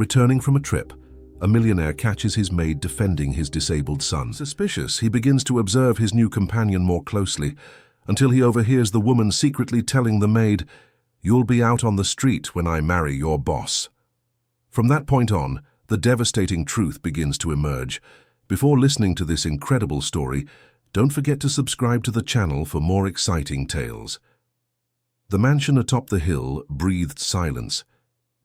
Returning from a trip, a millionaire catches his maid defending his disabled son. Suspicious, he begins to observe his new companion more closely, until he overhears the woman secretly telling the maid, "You'll be out on the street when I marry your boss." From that point on, the devastating truth begins to emerge. Before listening to this incredible story, don't forget to subscribe to the channel for more exciting tales. The mansion atop the hill breathed silence.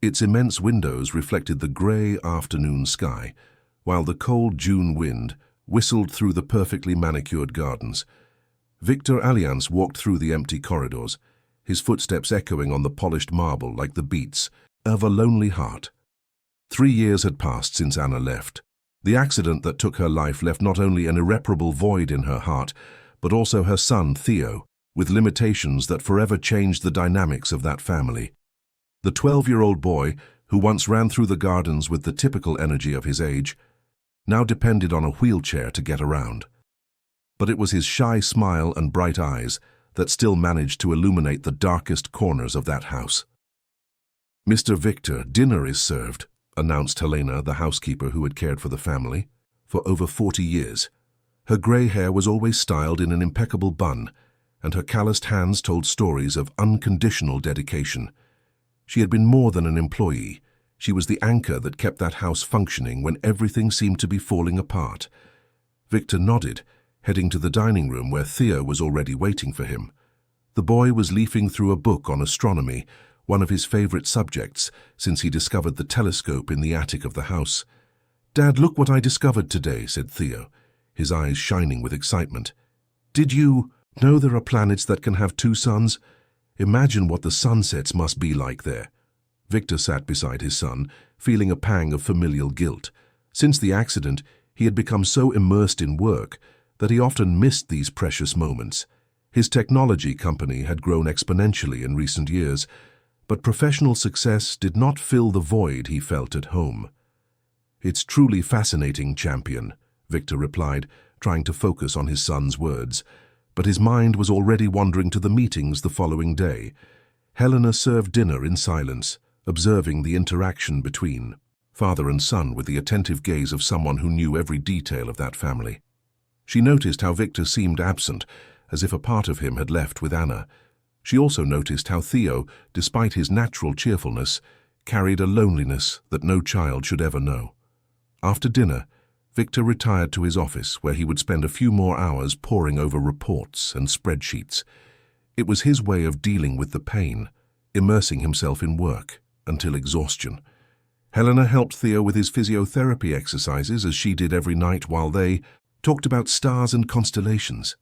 Its immense windows reflected the grey afternoon sky, while the cold June wind whistled through the perfectly manicured gardens. Victor Alliance walked through the empty corridors, his footsteps echoing on the polished marble like the beats of a lonely heart. 3 years had passed since Anna left. The accident that took her life left not only an irreparable void in her heart, but also her son, Theo, with limitations that forever changed the dynamics of that family. The 12-year-old boy, who once ran through the gardens with the typical energy of his age, now depended on a wheelchair to get around. But it was his shy smile and bright eyes that still managed to illuminate the darkest corners of that house. "Mr. Victor, dinner is served," announced Helena, the housekeeper who had cared for the family for over 40 years. Her grey hair was always styled in an impeccable bun, and her calloused hands told stories of unconditional dedication. She had been more than an employee. She was the anchor that kept that house functioning when everything seemed to be falling apart. Victor nodded, heading to the dining room where Theo was already waiting for him. The boy was leafing through a book on astronomy, one of his favorite subjects since he discovered the telescope in the attic of the house. "Dad, look what I discovered today," said Theo, his eyes shining with excitement. "Did you know there are planets that can have 2 suns? Imagine what the sunsets must be like there." Victor sat beside his son, feeling a pang of familial guilt. Since the accident, he had become so immersed in work that he often missed these precious moments. His technology company had grown exponentially in recent years, but professional success did not fill the void he felt at home. "It's truly fascinating, champion," Victor replied, trying to focus on his son's words. But his mind was already wandering to the meetings the following day. Helena served dinner in silence, observing the interaction between father and son with the attentive gaze of someone who knew every detail of that family. She noticed how Victor seemed absent, as if a part of him had left with Anna. She also noticed how Theo, despite his natural cheerfulness, carried a loneliness that no child should ever know. After dinner, Victor retired to his office, where he would spend a few more hours poring over reports and spreadsheets. It was his way of dealing with the pain, immersing himself in work until exhaustion. Helena helped Theo with his physiotherapy exercises, as she did every night while they talked about stars and constellations.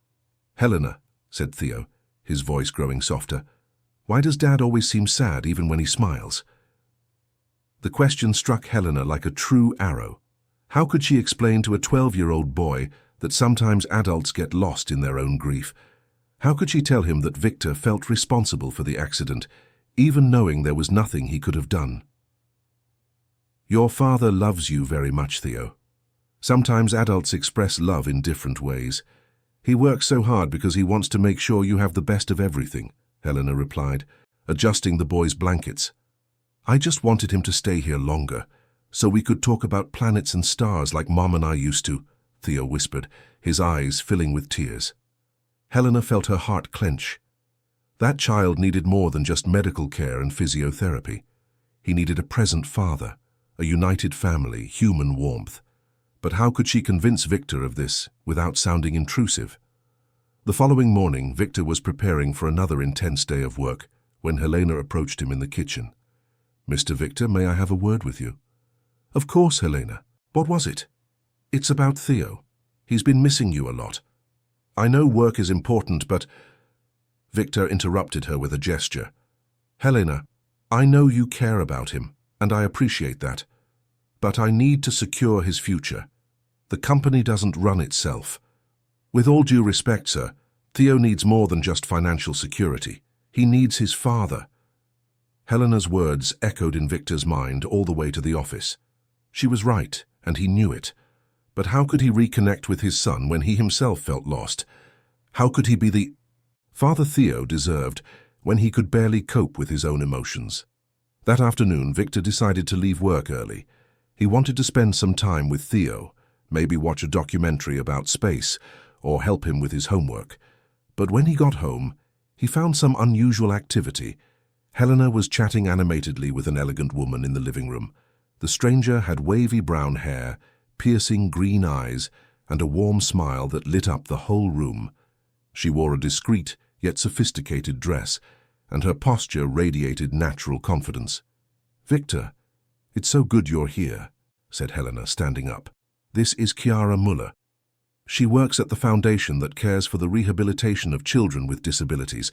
"Helena," said Theo, his voice growing softer, "why does Dad always seem sad even when he smiles?" The question struck Helena like a true arrow. How could she explain to a 12-year-old boy that sometimes adults get lost in their own grief? How could she tell him that Victor felt responsible for the accident, even knowing there was nothing he could have done? "Your father loves you very much, Theo. Sometimes adults express love in different ways. He works so hard because he wants to make sure you have the best of everything," Helena replied, adjusting the boy's blankets. "I just wanted him to stay here longer, so we could talk about planets and stars like Mom and I used to," Theo whispered, his eyes filling with tears. Helena felt her heart clench. That child needed more than just medical care and physiotherapy. He needed a present father, a united family, human warmth. But how could she convince Victor of this without sounding intrusive? The following morning, Victor was preparing for another intense day of work when Helena approached him in the kitchen. "Mr. Victor, may I have a word with you?" "Of course, Helena. What was it?" "It's about Theo. He's been missing you a lot. I know work is important, but—" Victor interrupted her with a gesture. "Helena, I know you care about him, and I appreciate that. But I need to secure his future. The company doesn't run itself. With all due respect, sir, Theo needs more than just financial security. He needs his father." Helena's words echoed in Victor's mind all the way to the office. She was right, and he knew it. But how could he reconnect with his son when he himself felt lost? How could he be the father Theo deserved when he could barely cope with his own emotions? That afternoon, Victor decided to leave work early. He wanted to spend some time with Theo, maybe watch a documentary about space, or help him with his homework. But when he got home, he found some unusual activity. Helena was chatting animatedly with an elegant woman in the living room. The stranger had wavy brown hair, piercing green eyes, and a warm smile that lit up the whole room. She wore a discreet yet sophisticated dress, and her posture radiated natural confidence. "Victor, it's so good you're here," said Helena, standing up. "This is Chiara Muller. She works at the foundation that cares for the rehabilitation of children with disabilities.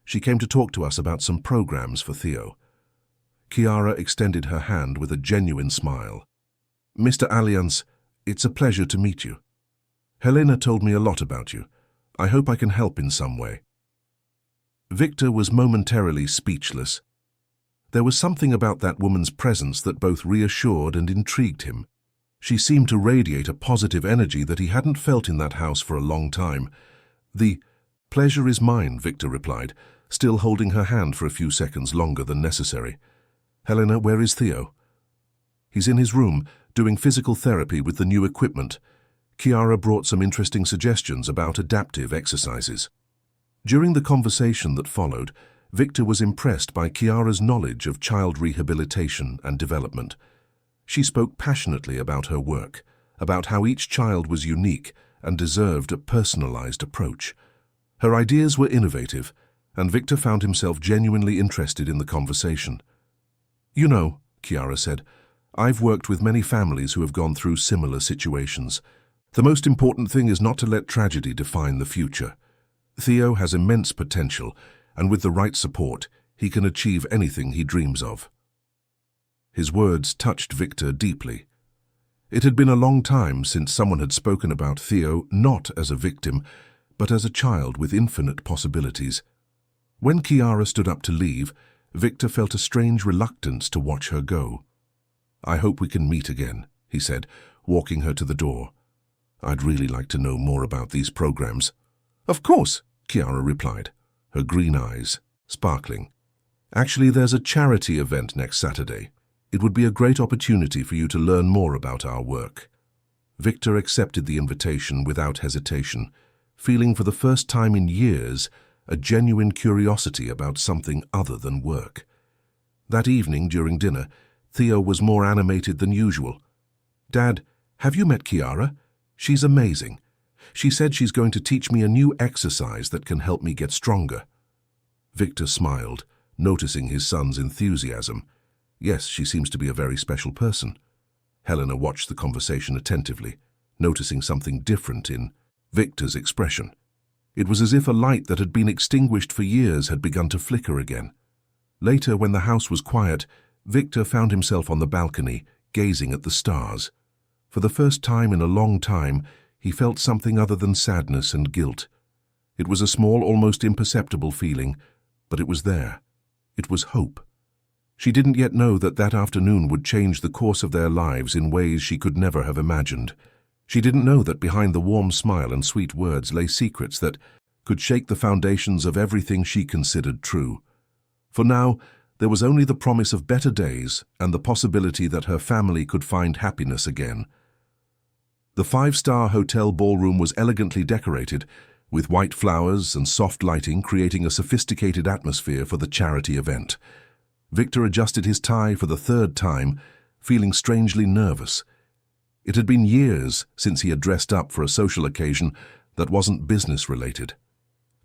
She came to talk to us about some programs for Theo." Chiara extended her hand with a genuine smile. "Mr. Allianz, it's a pleasure to meet you. Helena told me a lot about you. I hope I can help in some way." Victor was momentarily speechless. There was something about that woman's presence that both reassured and intrigued him. She seemed to radiate a positive energy that he hadn't felt in that house for a long time. "The pleasure is mine," Victor replied, still holding her hand for a few seconds longer than necessary. "Helena, where is Theo?" "He's in his room, doing physical therapy with the new equipment." Chiara brought some interesting suggestions about adaptive exercises. During the conversation that followed, Victor was impressed by Chiara's knowledge of child rehabilitation and development. She spoke passionately about her work, about how each child was unique and deserved a personalized approach. Her ideas were innovative, and Victor found himself genuinely interested in the conversation. "You know," Chiara said, "I've worked with many families who have gone through similar situations. The most important thing is not to let tragedy define the future. Theo has immense potential, and with the right support, he can achieve anything he dreams of." His words touched Victor deeply. It had been a long time since someone had spoken about Theo not as a victim, but as a child with infinite possibilities. When Chiara stood up to leave, Victor felt a strange reluctance to watch her go. "I hope we can meet again," he said, walking her to the door. "I'd really like to know more about these programs." "Of course," Chiara replied, her green eyes sparkling. "Actually, there's a charity event next Saturday. It would be a great opportunity for you to learn more about our work." Victor accepted the invitation without hesitation, feeling for the first time in years a genuine curiosity about something other than work. That evening during dinner, Theo was more animated than usual. "Dad, have you met Chiara? She's amazing. She said she's going to teach me a new exercise that can help me get stronger." Victor smiled, noticing his son's enthusiasm. "Yes, she seems to be a very special person." Helena watched the conversation attentively, noticing something different in Victor's expression. It was as if a light that had been extinguished for years had begun to flicker again. Later, when the house was quiet, Victor found himself on the balcony, gazing at the stars. For the first time in a long time, he felt something other than sadness and guilt. It was a small, almost imperceptible feeling, but it was there. It was hope. She didn't yet know that that afternoon would change the course of their lives in ways she could never have imagined. She didn't know that behind the warm smile and sweet words lay secrets that could shake the foundations of everything she considered true. For now, there was only the promise of better days and the possibility that her family could find happiness again. The five-star hotel ballroom was elegantly decorated, with white flowers and soft lighting creating a sophisticated atmosphere for the charity event. Victor adjusted his tie for the third time, feeling strangely nervous. It had been years since he had dressed up for a social occasion that wasn't business-related.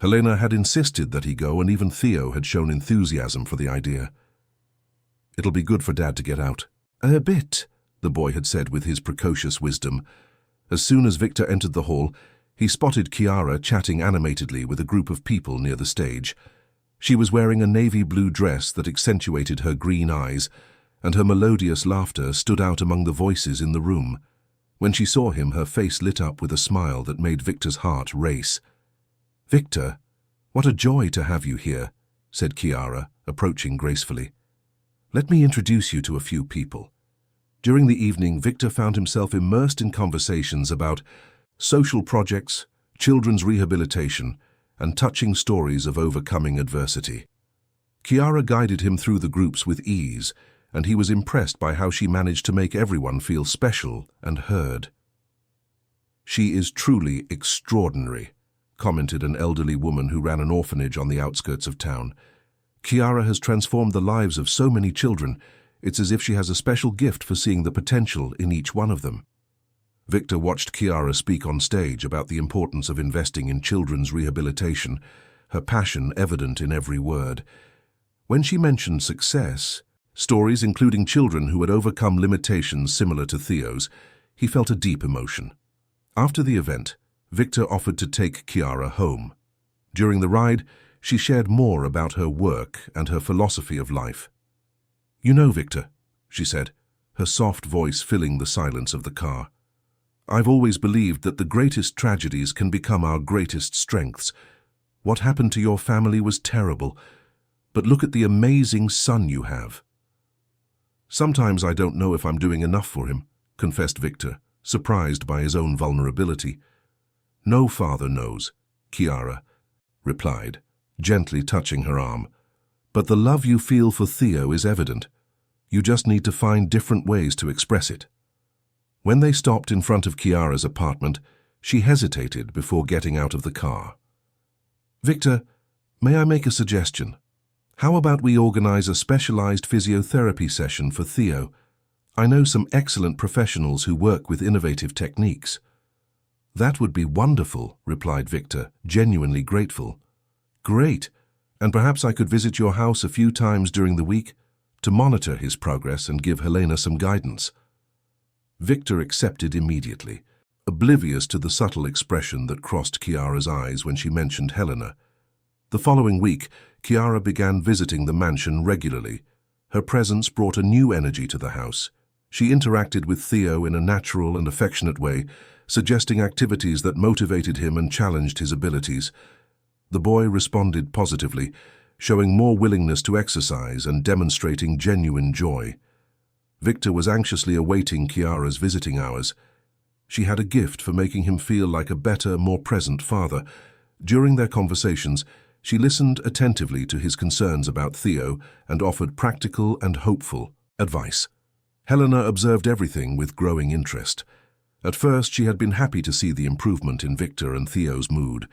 Helena had insisted that he go, and even Theo had shown enthusiasm for the idea. "It'll be good for Dad to get out." "A bit," the boy had said with his precocious wisdom. As soon as Victor entered the hall, he spotted Chiara chatting animatedly with a group of people near the stage. She was wearing a navy blue dress that accentuated her green eyes, and her melodious laughter stood out among the voices in the room. When she saw him, her face lit up with a smile that made Victor's heart race. "Victor, what a joy to have you here," said Chiara, approaching gracefully. "Let me introduce you to a few people." During the evening, Victor found himself immersed in conversations about social projects, children's rehabilitation, and touching stories of overcoming adversity. Chiara guided him through the groups with ease, and he was impressed by how she managed to make everyone feel special and heard. "She is truly extraordinary," commented an elderly woman who ran an orphanage on the outskirts of town. "Chiara has transformed the lives of so many children. It's as if she has a special gift for seeing the potential in each one of them." Victor watched Chiara speak on stage about the importance of investing in children's rehabilitation, her passion evident in every word. When she mentioned success, stories including children who had overcome limitations similar to Theo's, he felt a deep emotion. After the event, Victor offered to take Chiara home. During the ride, she shared more about her work and her philosophy of life. "You know, Victor," she said, her soft voice filling the silence of the car, "I've always believed that the greatest tragedies can become our greatest strengths. What happened to your family was terrible, but look at the amazing son you have." "Sometimes I don't know if I'm doing enough for him," confessed Victor, surprised by his own vulnerability. "No father knows," Chiara replied, gently touching her arm. "But the love you feel for Theo is evident. You just need to find different ways to express it." When they stopped in front of Chiara's apartment, she hesitated before getting out of the car. "Victor, may I make a suggestion? How about we organize a specialized physiotherapy session for Theo? I know some excellent professionals who work with innovative techniques." "That would be wonderful," replied Victor, genuinely grateful. "Great, and perhaps I could visit your house a few times during the week to monitor his progress and give Helena some guidance." Victor accepted immediately, oblivious to the subtle expression that crossed Chiara's eyes when she mentioned Helena. The following week, Chiara began visiting the mansion regularly. Her presence brought a new energy to the house. She interacted with Theo in a natural and affectionate way, suggesting activities that motivated him and challenged his abilities. The boy responded positively, showing more willingness to exercise and demonstrating genuine joy. Victor was anxiously awaiting Chiara's visiting hours. She had a gift for making him feel like a better, more present father. During their conversations, she listened attentively to his concerns about Theo and offered practical and hopeful advice. Helena observed everything with growing interest. At first, she had been happy to see the improvement in Victor and Theo's mood.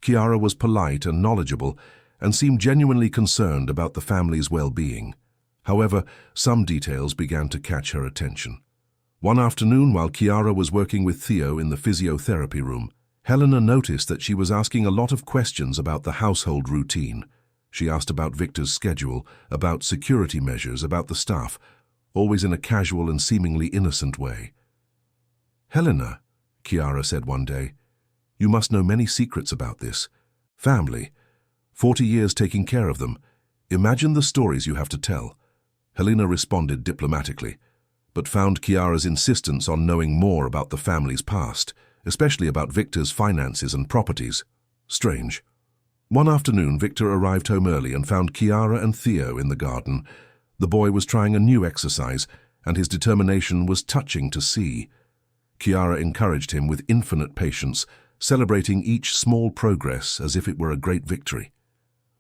Chiara was polite and knowledgeable and seemed genuinely concerned about the family's well-being. However, some details began to catch her attention. One afternoon, while Chiara was working with Theo in the physiotherapy room, Helena noticed that she was asking a lot of questions about the household routine. She asked about Victor's schedule, about security measures, about the staff, always in a casual and seemingly innocent way. "Helena," Chiara said one day, "you must know many secrets about this. Family. 40 years taking care of them. Imagine the stories you have to tell." Helena responded diplomatically, but found Chiara's insistence on knowing more about the family's past, especially about Victor's finances and properties, strange. One afternoon, Victor arrived home early and found Chiara and Theo in the garden. The boy was trying a new exercise, and his determination was touching to see. Chiara encouraged him with infinite patience, celebrating each small progress as if it were a great victory.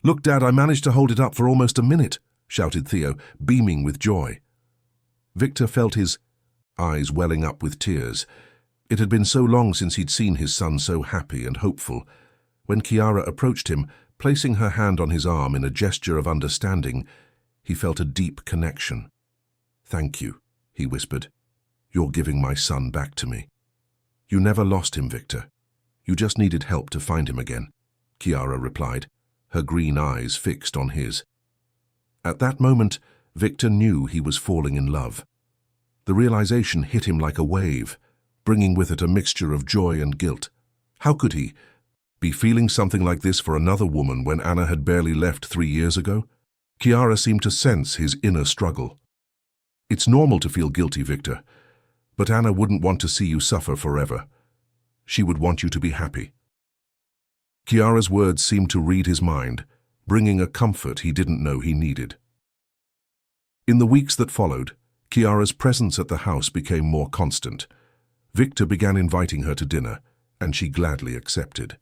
"Look, Dad, I managed to hold it up for almost a minute," shouted Theo, beaming with joy. Victor felt his eyes welling up with tears. It had been so long since he'd seen his son so happy and hopeful. When Chiara approached him, placing her hand on his arm in a gesture of understanding, he felt a deep connection. "Thank you," he whispered. "You're giving my son back to me." "You never lost him, Victor. You just needed help to find him again," Chiara replied, her green eyes fixed on his. At that moment, Victor knew he was falling in love. The realization hit him like a wave, bringing with it a mixture of joy and guilt. How could he be feeling something like this for another woman when Anna had barely left 3 years ago? Chiara seemed to sense his inner struggle. "It's normal to feel guilty, Victor, but Anna wouldn't want to see you suffer forever. She would want you to be happy." Chiara's words seemed to read his mind, bringing a comfort he didn't know he needed. In the weeks that followed, Chiara's presence at the house became more constant. Victor began inviting her to dinner, and she gladly accepted.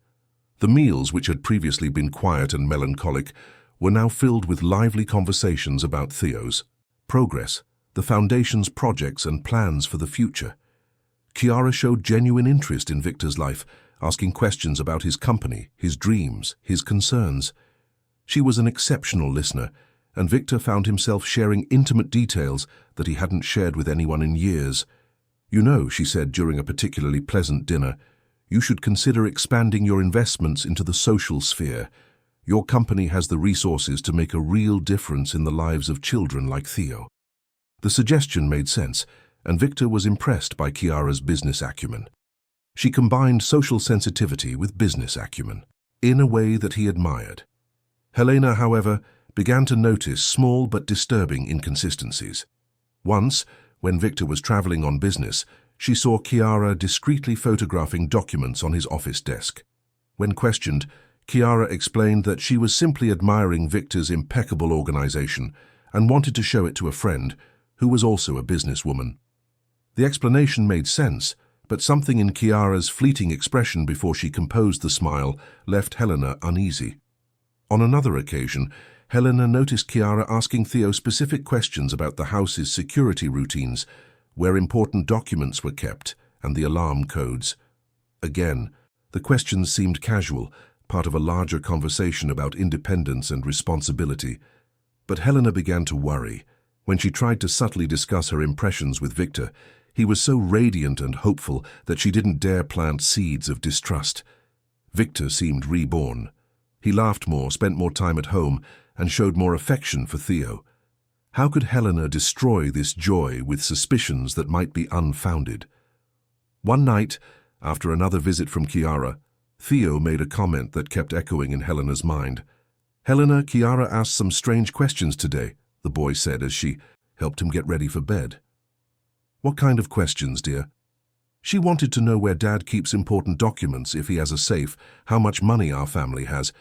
The meals, which had previously been quiet and melancholic, were now filled with lively conversations about Theo's progress, the Foundation's projects and plans for the future. Chiara showed genuine interest in Victor's life, asking questions about his company, his dreams, his concerns. She was an exceptional listener, and Victor found himself sharing intimate details that he hadn't shared with anyone in years. "You know," she said during a particularly pleasant dinner, "you should consider expanding your investments into the social sphere. Your company has the resources to make a real difference in the lives of children like Theo." The suggestion made sense, and Victor was impressed by Chiara's business acumen. She combined social sensitivity with business acumen, in a way that he admired. Helena, however, began to notice small but disturbing inconsistencies. Once, when Victor was traveling on business, she saw Chiara discreetly photographing documents on his office desk. When questioned, Chiara explained that she was simply admiring Victor's impeccable organization and wanted to show it to a friend, who was also a businesswoman. The explanation made sense, but something in Chiara's fleeting expression before she composed the smile left Helena uneasy. On another occasion, Helena noticed Chiara asking Theo specific questions about the house's security routines, where important documents were kept, and the alarm codes. Again, the questions seemed casual, part of a larger conversation about independence and responsibility. But Helena began to worry. When she tried to subtly discuss her impressions with Victor, he was so radiant and hopeful that she didn't dare plant seeds of distrust. Victor seemed reborn. He laughed more, spent more time at home, and showed more affection for Theo. How could Helena destroy this joy with suspicions that might be unfounded? One night, after another visit from Chiara, Theo made a comment that kept echoing in Helena's mind. "Helena, Chiara asked some strange questions today," the boy said as she helped him get ready for bed. "What kind of questions, dear?" "She wanted to know where Dad keeps important documents, if he has a safe, how much money our family has.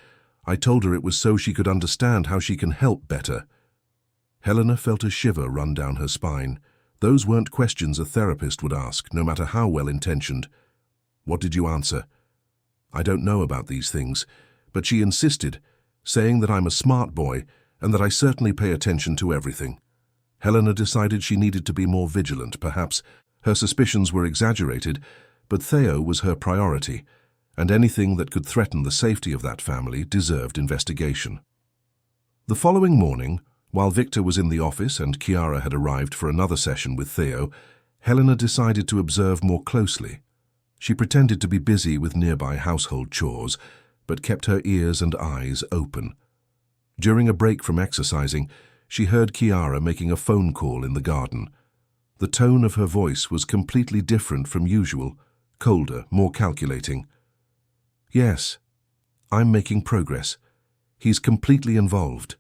I told her it was so she could understand how she can help better." Helena felt a shiver run down her spine. Those weren't questions a therapist would ask, no matter how well-intentioned. "What did you answer?" "I don't know about these things," but she insisted, saying that I'm a smart boy and that I certainly pay attention to everything. Helena decided she needed to be more vigilant, perhaps. Her suspicions were exaggerated, but Theo was her priority, and anything that could threaten the safety of that family deserved investigation. The following morning, while Victor was in the office and Chiara had arrived for another session with Theo, Helena decided to observe more closely. She pretended to be busy with nearby household chores, but kept her ears and eyes open. During a break from exercising, she heard Chiara making a phone call in the garden. The tone of her voice was completely different from usual, colder, more calculating. "Yes, I'm making progress. He's completely involved.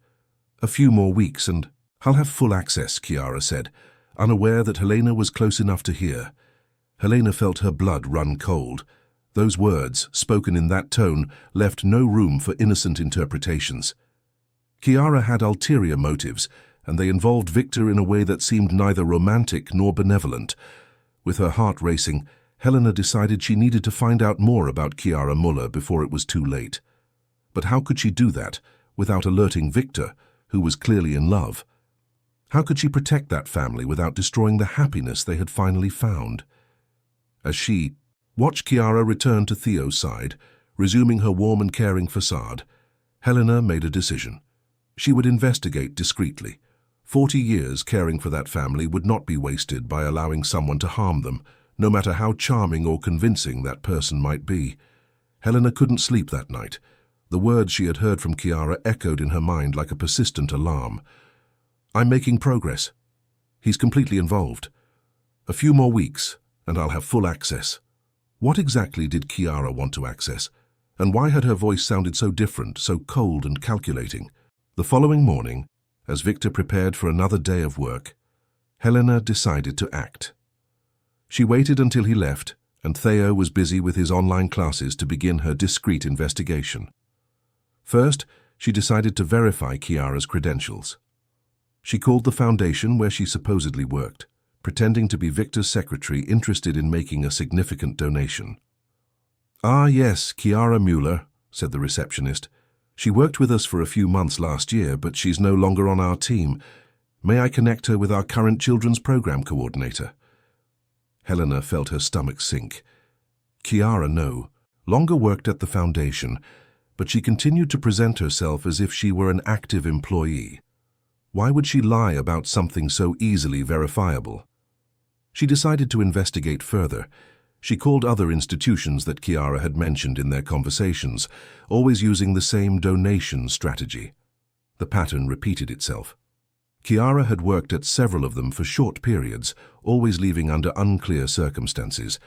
A few more weeks and I'll have full access," Chiara said, unaware that Helena was close enough to hear. Helena felt her blood run cold. Those words, spoken in that tone, left no room for innocent interpretations. Chiara had ulterior motives, and they involved Victor in a way that seemed neither romantic nor benevolent. With her heart racing, Helena decided she needed to find out more about Chiara Muller before it was too late. But how could she do that without alerting Victor, who was clearly in love? How could she protect that family without destroying the happiness they had finally found? As she watched Chiara return to Theo's side, resuming her warm and caring facade, Helena made a decision. She would investigate discreetly. 40 years caring for that family would not be wasted by allowing someone to harm them, no matter how charming or convincing that person might be. Helena couldn't sleep that night. The words she had heard from Chiara echoed in her mind like a persistent alarm. "I'm making progress. He's completely involved. A few more weeks, and I'll have full access." What exactly did Chiara want to access? And why had her voice sounded so different, so cold and calculating? The following morning, as Victor prepared for another day of work, Helena decided to act. She waited until he left, and Theo was busy with his online classes to begin her discreet investigation. First, she decided to verify Chiara's credentials. She called the foundation where she supposedly worked, pretending to be Victor's secretary interested in making a significant donation. "Ah, yes, Chiara Muller," said the receptionist. She worked with us for a few months last year, but she's no longer on our team. May I connect her with our current children's program coordinator?" Helena felt her stomach sink. Chiara, no. Longer worked at the foundation, but she continued to present herself as if she were an active employee. Why would she lie about something so easily verifiable? She decided to investigate further. She called other institutions that Chiara had mentioned in their conversations, always using the same donation strategy. The pattern repeated itself. Chiara had worked at several of them for short periods, always leaving under unclear circumstances.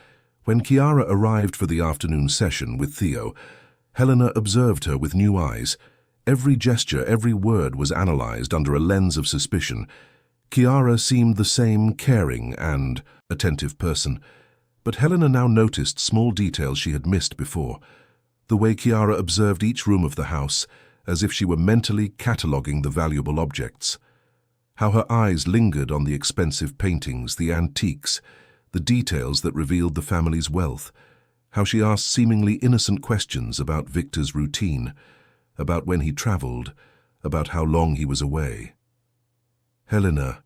When Chiara arrived for the afternoon session with Theo, Helena observed her with new eyes. Every gesture, every word was analyzed under a lens of suspicion. Chiara seemed the same caring and attentive person, but Helena now noticed small details she had missed before. The way Chiara observed each room of the house, as if she were mentally cataloguing the valuable objects. How her eyes lingered on the expensive paintings, the antiques, the details that revealed the family's wealth. How she asked seemingly innocent questions about Victor's routine, about when he traveled, about how long he was away. "Helena,"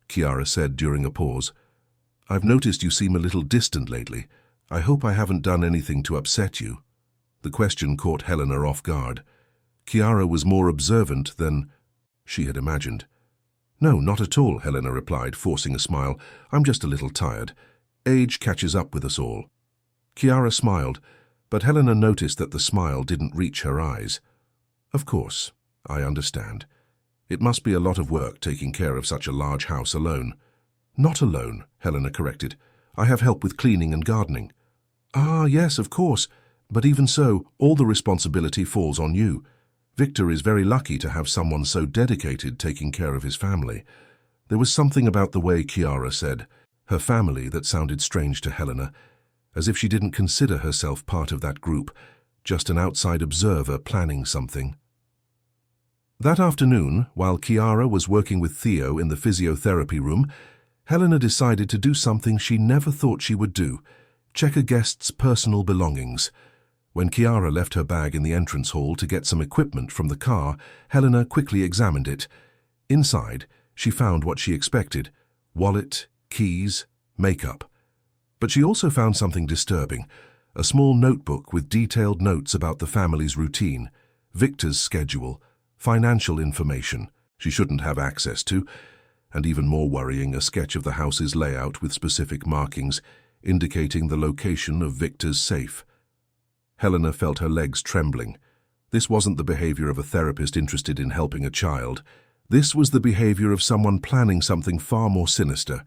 Chiara said during a pause, "I've noticed you seem a little distant lately. I hope I haven't done anything to upset you." The question caught Helena off guard. Chiara was more observant than she had imagined. "No, not at all," Helena replied, forcing a smile. "I'm just a little tired. Age catches up with us all." Chiara smiled, but Helena noticed that the smile didn't reach her eyes. "Of course, I understand. It must be a lot of work taking care of such a large house alone." "Not alone," Helena corrected. "I have help with cleaning and gardening." "Ah, yes, of course. But even so, all the responsibility falls on you. Victor is very lucky to have someone so dedicated taking care of his family." There was something about the way Chiara said her family that sounded strange to Helena, as if she didn't consider herself part of that group, just an outside observer planning something. That afternoon, while Chiara was working with Theo in the physiotherapy room, Helena decided to do something she never thought she would do: check a guest's personal belongings. When Chiara left her bag in the entrance hall to get some equipment from the car, Helena quickly examined it. Inside, she found what she expected: wallet, keys, makeup. But she also found something disturbing: a small notebook with detailed notes about the family's routine, Victor's schedule, financial information she shouldn't have access to, and even more worrying, a sketch of the house's layout with specific markings indicating the location of Victor's safe. Helena felt her legs trembling. This wasn't the behavior of a therapist interested in helping a child. This was the behavior of someone planning something far more sinister.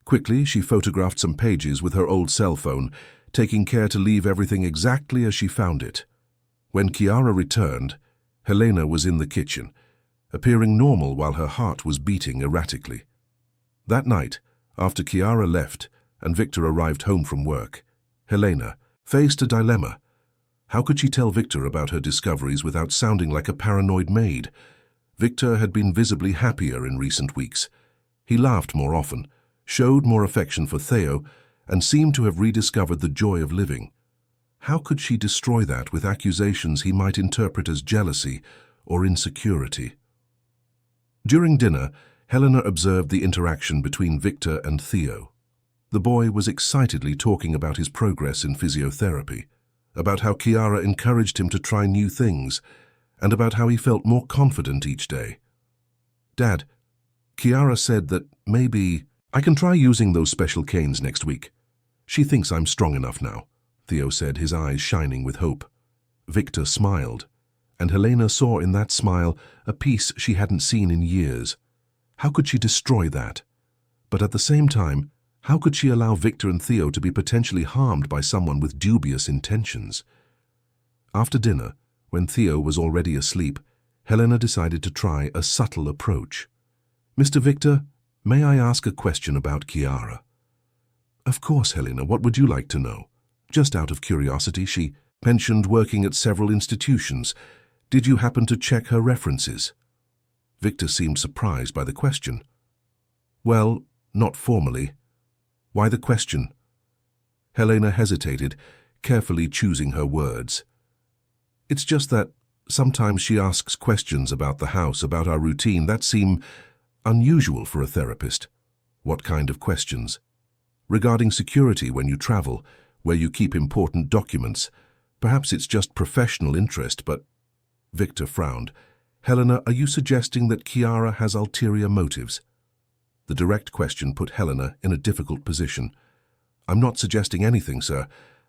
Quickly, she photographed some pages with her old cell phone, taking care to leave everything exactly as she found it. When Chiara returned, Helena was in the kitchen, appearing normal while her heart was beating erratically. That night, after Chiara left and Victor arrived home from work, Helena faced a dilemma. How could she tell Victor about her discoveries without sounding like a paranoid maid? Victor had been visibly happier in recent weeks. He laughed more often, showed more affection for Theo, and seemed to have rediscovered the joy of living. How could she destroy that with accusations he might interpret as jealousy or insecurity? During dinner, Helena observed the interaction between Victor and Theo. The boy was excitedly talking about his progress in physiotherapy, about how Chiara encouraged him to try new things, and about how he felt more confident each day. "Dad, Chiara said that maybe I can try using those special canes next week. She thinks I'm strong enough now," Theo said, his eyes shining with hope. Victor smiled, and Helena saw in that smile a piece she hadn't seen in years. How could she destroy that? But at the same time, how could she allow Victor and Theo to be potentially harmed by someone with dubious intentions? After dinner, when Theo was already asleep, Helena decided to try a subtle approach. "Mr. Victor, may I ask a question about Chiara?" "Of course, Helena. What would you like to know?" "Just out of curiosity, she mentioned working at several institutions. Did you happen to check her references?" Victor seemed surprised by the question. "Well, not formally." "Why the question?" Helena hesitated, carefully choosing her words. "It's just that Sometimes she asks questions about the house, about our routine, that seem unusual for a therapist. What kind of questions? Regarding security when you travel, where you keep important documents. Perhaps it's just professional interest, but... Victor frowned. Helena, are you suggesting that Chiara has ulterior motives? The direct question put Helena in a difficult position. I'm not suggesting anything, sir.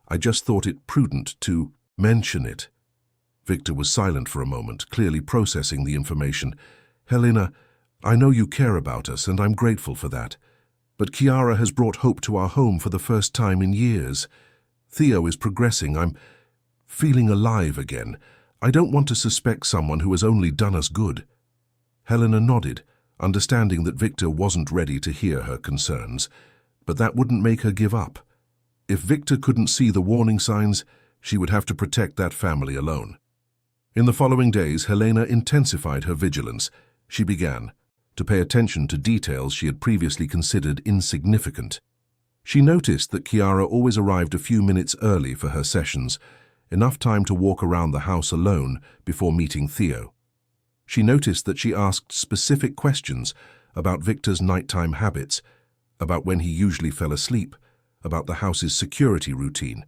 I just thought it prudent to mention it. Victor was silent for a moment, clearly processing the information. Helena, I know you care about us, and I'm grateful for that. But Chiara has brought hope to our home for the first time in years. Theo is progressing. I'm feeling alive again. I don't want to suspect someone who has only done us good. Helena nodded, understanding that Victor wasn't ready to hear her concerns. But that wouldn't make her give up. If Victor couldn't see the warning signs, she would have to protect that family alone. In the following days, Helena intensified her vigilance. She began to pay attention to details she had previously considered insignificant. She noticed that Chiara always arrived a few minutes early for her sessions, enough time to walk around the house alone before meeting Theo. She noticed that she asked specific questions about Victor's nighttime habits, about when he usually fell asleep, about the house's security routine.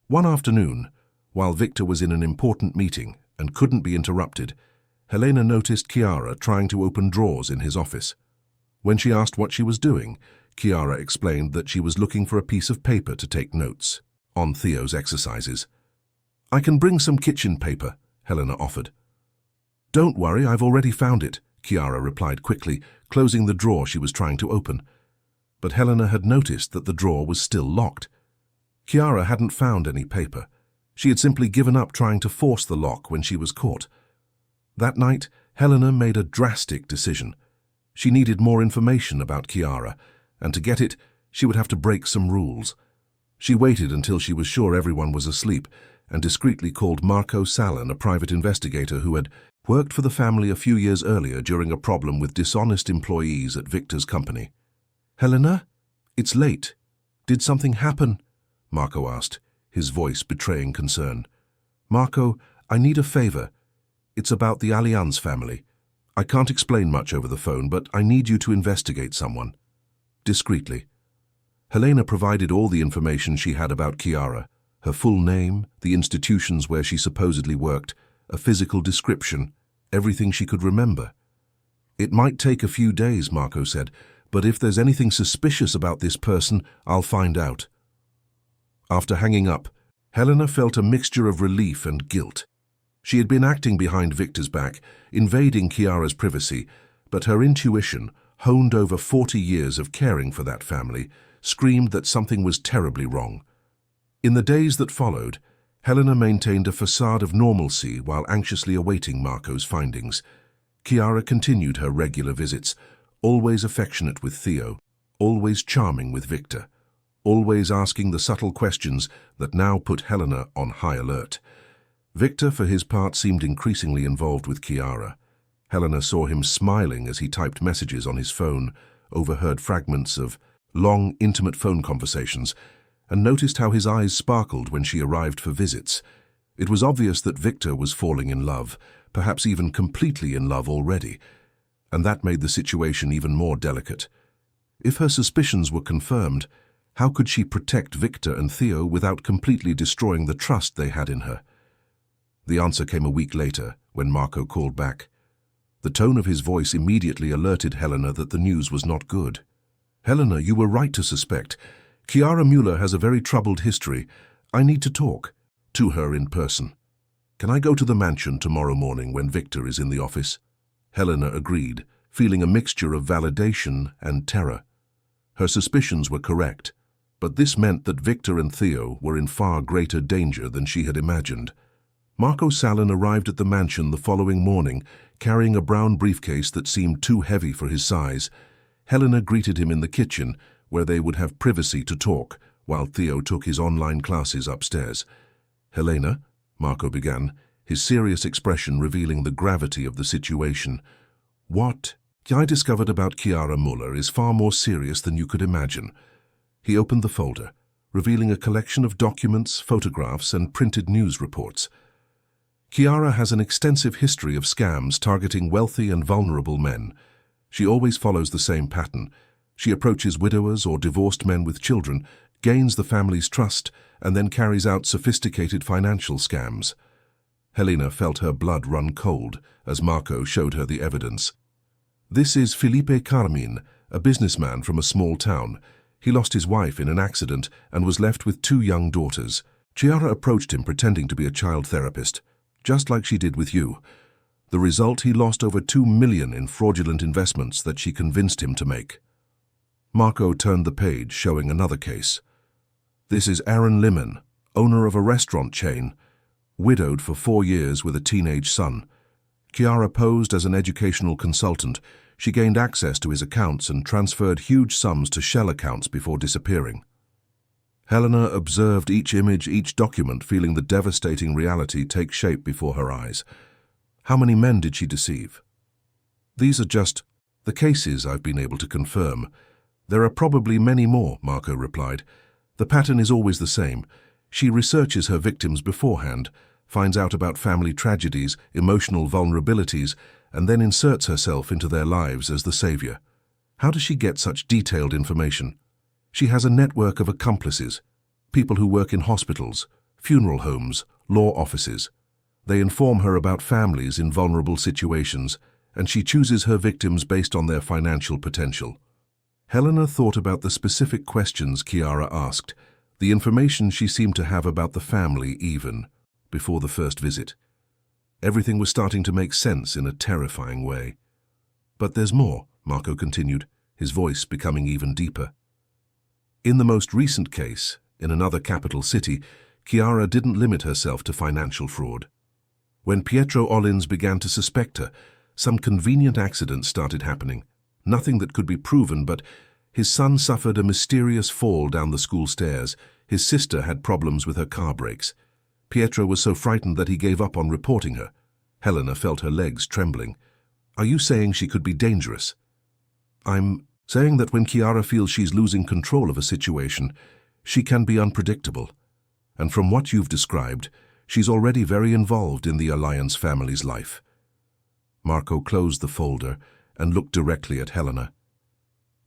One afternoon, while Victor was in an important meeting and couldn't be interrupted, Helena noticed Chiara trying to open drawers in his office. When she asked what she was doing, Chiara explained that she was looking for a piece of paper to take notes on Theo's exercises. I can bring some kitchen paper, Helena offered. Don't worry, I've already found it, Chiara replied quickly, closing the drawer she was trying to open. But Helena had noticed that the drawer was still locked. Chiara hadn't found any paper. She had simply given up trying to force the lock when she was caught. That night, Helena made a drastic decision. She needed more information about Chiara, and to get it, she would have to break some rules. She waited until she was sure everyone was asleep and discreetly called Marco Salin, a private investigator who had worked for the family a few years earlier during a problem with dishonest employees at Victor's company. Helena, it's late. Did something happen? Marco asked, his voice betraying concern. Marco, I need a favor. It's about the Allianz family. I can't explain much over the phone, but I need you to investigate someone. Discreetly. Helena provided all the information she had about Chiara, her full name, the institutions where she supposedly worked, a physical description, everything she could remember. It might take a few days, Marco said, but if there's anything suspicious about this person, I'll find out. After hanging up, Helena felt a mixture of relief and guilt. She had been acting behind Victor's back, invading Chiara's privacy, but her intuition, honed over 40 years of caring for that family, screamed that something was terribly wrong. In the days that followed, Helena maintained a facade of normalcy while anxiously awaiting Marco's findings. Chiara continued her regular visits, always affectionate with Theo, always charming with Victor, always asking the subtle questions that now put Helena on high alert. Victor, for his part, seemed increasingly involved with Chiara. Helena saw him smiling as he typed messages on his phone, overheard fragments of long, intimate phone conversations, and noticed how his eyes sparkled when she arrived for visits. It was obvious that Victor was falling in love, perhaps even completely in love already, and that made the situation even more delicate. If her suspicions were confirmed, how could she protect Victor and Theo without completely destroying the trust they had in her? The answer came a week later, when Marco called back. The tone of his voice immediately alerted Helena that the news was not good. Helena, you were right to suspect. Chiara Mueller has a very troubled history. I need to talk to her in person. Can I go to the mansion tomorrow morning when Victor is in the office? Helena agreed, feeling a mixture of validation and terror. Her suspicions were correct, but this meant that Victor and Theo were in far greater danger than she had imagined. Marco Salin arrived at the mansion the following morning, carrying a brown briefcase that seemed too heavy for his size. Helena greeted him in the kitchen, where they would have privacy to talk, while Theo took his online classes upstairs. Helena, Marco began, his serious expression revealing the gravity of the situation. What I discovered about Chiara Mueller is far more serious than you could imagine. He opened the folder, revealing a collection of documents, photographs, and printed news reports. Chiara has an extensive history of scams targeting wealthy and vulnerable men. She always follows the same pattern. She approaches widowers or divorced men with children, gains the family's trust, and then carries out sophisticated financial scams. Helena felt her blood run cold as Marco showed her the evidence. This is Felipe Carmine, a businessman from a small town. He lost his wife in an accident and was left with 2 young daughters. Chiara approached him pretending to be a child therapist, just like she did with you. The result, he lost over 2 million in fraudulent investments that she convinced him to make. Marco turned the page, showing another case. This is Aaron Liman, owner of a restaurant chain, widowed for 4 years with a teenage son. Chiara posed as an educational consultant. She gained access to his accounts and transferred huge sums to shell accounts before disappearing. Helena observed each image, each document, feeling the devastating reality take shape before her eyes. How many men did she deceive? These are just the cases I've been able to confirm. There are probably many more, Marco replied. The pattern is always the same. She researches her victims beforehand, finds out about family tragedies, emotional vulnerabilities, and then inserts herself into their lives as the savior. How does she get such detailed information? She has a network of accomplices, people who work in hospitals, funeral homes, law offices. They inform her about families in vulnerable situations, and she chooses her victims based on their financial potential. Helena thought about the specific questions Chiara asked, the information she seemed to have about the family even before the first visit. Everything was starting to make sense in a terrifying way. But there's more, Marco continued, his voice becoming even deeper. In the most recent case, in another capital city, Chiara didn't limit herself to financial fraud. When Pietro Ollins began to suspect her, some convenient accidents started happening. Nothing that could be proven, but his son suffered a mysterious fall down the school stairs. His sister had problems with her car brakes. Pietro was so frightened that he gave up on reporting her. Helena felt her legs trembling. Are you saying she could be dangerous? I'm saying that when Chiara feels she's losing control of a situation, she can be unpredictable. And from what you've described, she's already very involved in the Alliance family's life. Marco closed the folder and looked directly at Helena.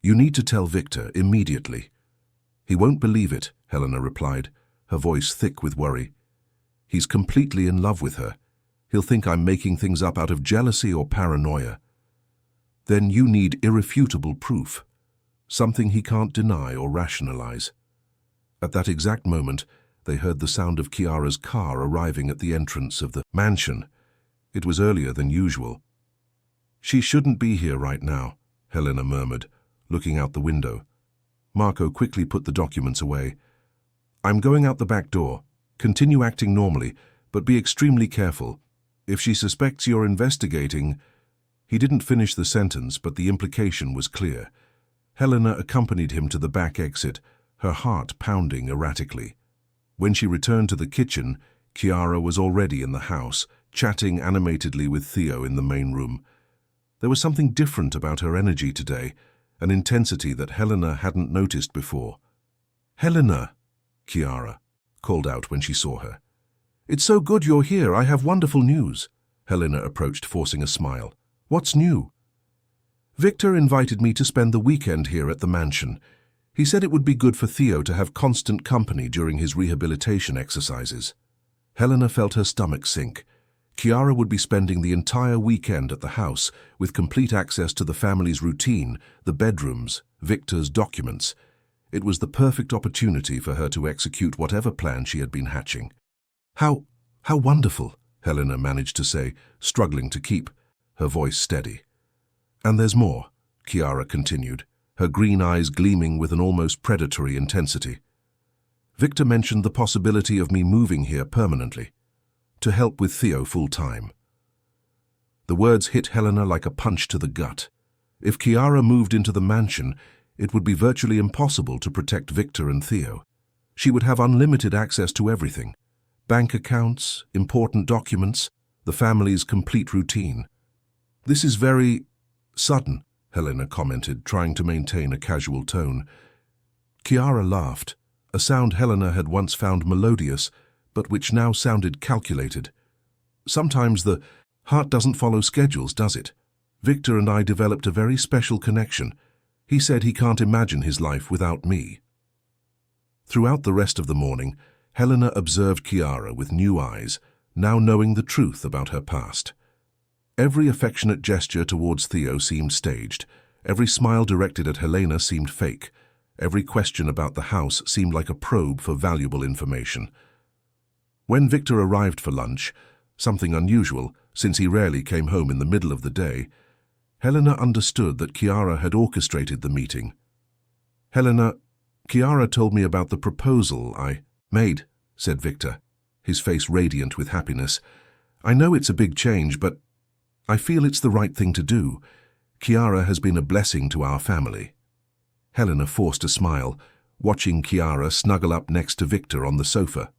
You need to tell Victor immediately. He won't believe it, Helena replied, her voice thick with worry. He's completely in love with her. He'll think I'm making things up out of jealousy or paranoia. Then you need irrefutable proof, something he can't deny or rationalize. At that exact moment, they heard the sound of Chiara's car arriving at the entrance of the mansion. It was earlier than usual. She shouldn't be here right now, Helena murmured, looking out the window. Marco quickly put the documents away. I'm going out the back door. Continue acting normally, but be extremely careful. If she suspects you're investigating... He didn't finish the sentence, but the implication was clear. Helena accompanied him to the back exit, her heart pounding erratically. When she returned to the kitchen, Chiara was already in the house, chatting animatedly with Theo in the main room. There was something different about her energy today, an intensity that Helena hadn't noticed before. Helena, Chiara called out when she saw her. It's so good you're here. I have wonderful news. Helena approached, forcing a smile. What's new? Victor invited me to spend the weekend here at the mansion. He said it would be good for Theo to have constant company during his rehabilitation exercises. Helena felt her stomach sink. Chiara would be spending the entire weekend at the house, with complete access to the family's routine, the bedrooms, Victor's documents. It was the perfect opportunity for her to execute whatever plan she had been hatching. How wonderful, Helena managed to say, struggling to keep her voice steady. And there's more, Chiara continued, her green eyes gleaming with an almost predatory intensity. Victor mentioned the possibility of me moving here permanently, to help with Theo full-time. The words hit Helena like a punch to the gut. If Chiara moved into the mansion, it would be virtually impossible to protect Victor and Theo. She would have unlimited access to everything. Bank accounts, important documents, the family's complete routine. This is very sudden, Helena commented, trying to maintain a casual tone. Chiara laughed, a sound Helena had once found melodious, but which now sounded calculated. Sometimes the heart doesn't follow schedules, does it? Victor and I developed a very special connection. He said he can't imagine his life without me. Throughout the rest of the morning, Helena observed Chiara with new eyes, now knowing the truth about her past. Every affectionate gesture towards Theo seemed staged. Every smile directed at Helena seemed fake. Every question about the house seemed like a probe for valuable information. When Victor arrived for lunch, something unusual, since he rarely came home in the middle of the day, Helena understood that Chiara had orchestrated the meeting. "Helena, Chiara told me about the proposal I made," said Victor, his face radiant with happiness. "I know it's a big change, but I feel it's the right thing to do. Chiara has been a blessing to our family." Helena forced a smile, watching Chiara snuggle up next to Victor on the sofa.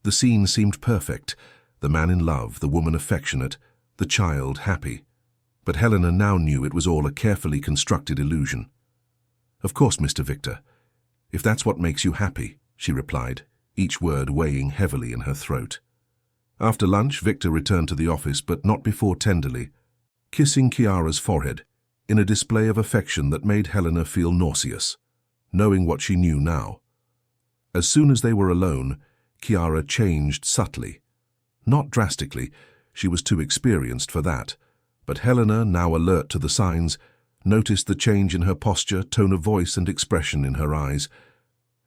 The scene seemed perfect, the man in love, the woman affectionate, the child happy. But Helena now knew it was all a carefully constructed illusion. "Of course, Mr. Victor, if that's what makes you happy," she replied, each word weighing heavily in her throat. After lunch, Victor returned to the office, but not before tenderly kissing Chiara's forehead, in a display of affection that made Helena feel nauseous, knowing what she knew now. As soon as they were alone, Chiara changed subtly. Not drastically, she was too experienced for that, but Helena, now alert to the signs, noticed the change in her posture, tone of voice, and expression in her eyes.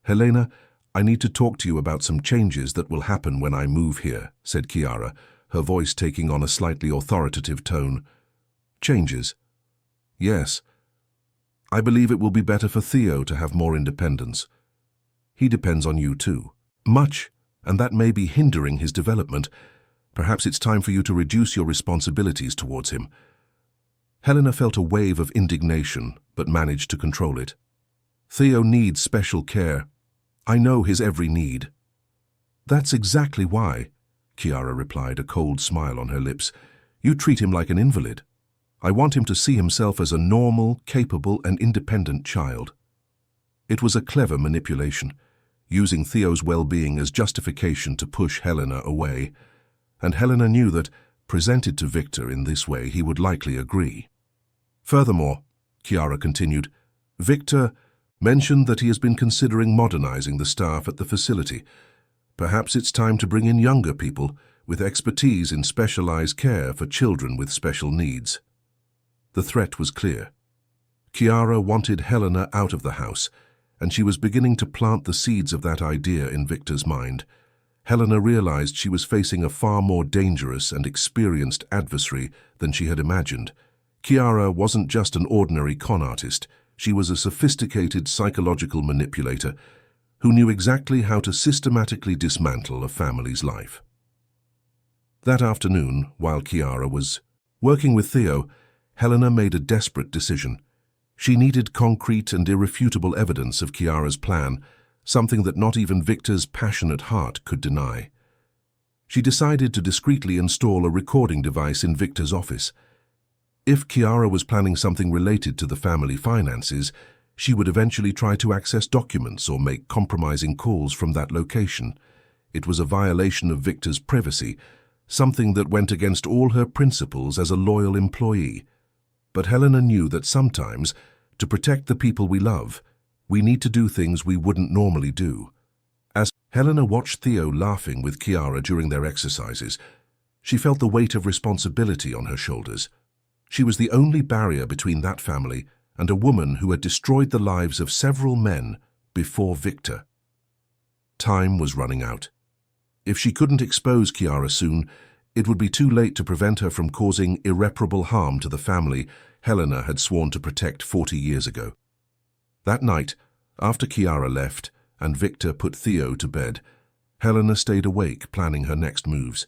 "Helena, I need to talk to you about some changes that will happen when I move here," said Chiara, her voice taking on a slightly authoritative tone. "Changes?" "Yes. I believe it will be better for Theo to have more independence. He depends on you too. Much, and that may be hindering his development. Perhaps it's time for you to reduce your responsibilities towards him." Helena felt a wave of indignation, but managed to control it. "Theo needs special care. I know his every need." "That's exactly why," Chiara replied, a cold smile on her lips. "You treat him like an invalid. I want him to see himself as a normal, capable, and independent child." It was a clever manipulation, using Theo's well-being as justification to push Helena away. And Helena knew that, presented to Victor in this way, he would likely agree. "Furthermore," Chiara continued, "Victor mentioned that he has been considering modernizing the staff at the facility. Perhaps it's time to bring in younger people with expertise in specialized care for children with special needs." The threat was clear. Chiara wanted Helena out of the house, and she was beginning to plant the seeds of that idea in Victor's mind. Helena realized she was facing a far more dangerous and experienced adversary than she had imagined. Chiara wasn't just an ordinary con artist. She was a sophisticated psychological manipulator who knew exactly how to systematically dismantle a family's life. That afternoon, while Chiara was working with Theo, Helena made a desperate decision. She needed concrete and irrefutable evidence of Chiara's plan, something that not even Victor's passionate heart could deny. She decided to discreetly install a recording device in Victor's office. If Chiara was planning something related to the family finances, she would eventually try to access documents or make compromising calls from that location. It was a violation of Victor's privacy, something that went against all her principles as a loyal employee. But Helena knew that sometimes, to protect the people we love, we need to do things we wouldn't normally do. As Helena watched Theo laughing with Chiara during their exercises, she felt the weight of responsibility on her shoulders. She was the only barrier between that family and a woman who had destroyed the lives of several men before Victor. Time was running out. If she couldn't expose Chiara soon, it would be too late to prevent her from causing irreparable harm to the family Helena had sworn to protect 40 years ago. That night, after Chiara left and Victor put Theo to bed, Helena stayed awake planning her next moves.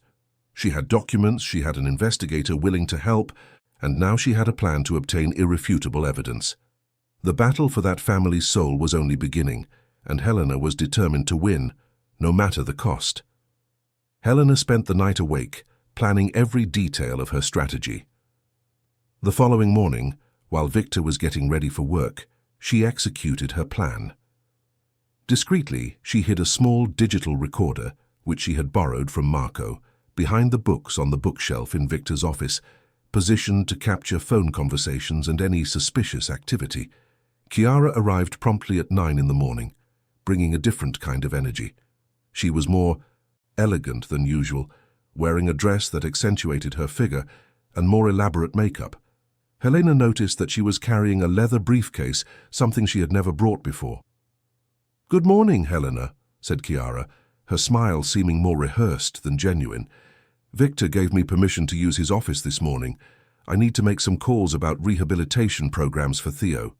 She had documents, she had an investigator willing to help, and now she had a plan to obtain irrefutable evidence. The battle for that family's soul was only beginning, and Helena was determined to win, no matter the cost. Helena spent the night awake, planning every detail of her strategy. The following morning, while Victor was getting ready for work, she executed her plan. Discreetly, she hid a small digital recorder, which she had borrowed from Marco, behind the books on the bookshelf in Victor's office, positioned to capture phone conversations and any suspicious activity. Chiara arrived promptly at 9 in the morning, bringing a different kind of energy. She was more elegant than usual, wearing a dress that accentuated her figure and more elaborate makeup. Helena noticed that she was carrying a leather briefcase, something she had never brought before. "Good morning, Helena," said Chiara, her smile seeming more rehearsed than genuine. "Victor gave me permission to use his office this morning. I need to make some calls about rehabilitation programs for Theo."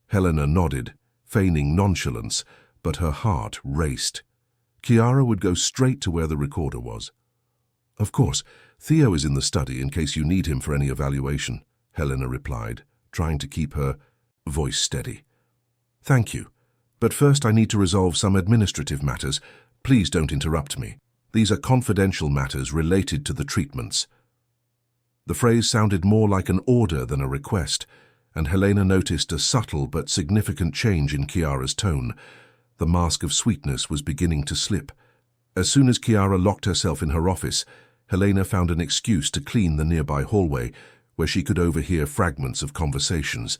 Helena nodded, feigning nonchalance, but her heart raced. Chiara would go straight to where the recorder was. "Of course, Theo is in the study in case you need him for any evaluation," Helena replied, trying to keep her voice steady. "Thank you. But first I need to resolve some administrative matters. Please don't interrupt me. These are confidential matters related to the treatments." The phrase sounded more like an order than a request, and Helena noticed a subtle but significant change in Chiara's tone. The mask of sweetness was beginning to slip. As soon as Chiara locked herself in her office, Helena found an excuse to clean the nearby hallway, where she could overhear fragments of conversations.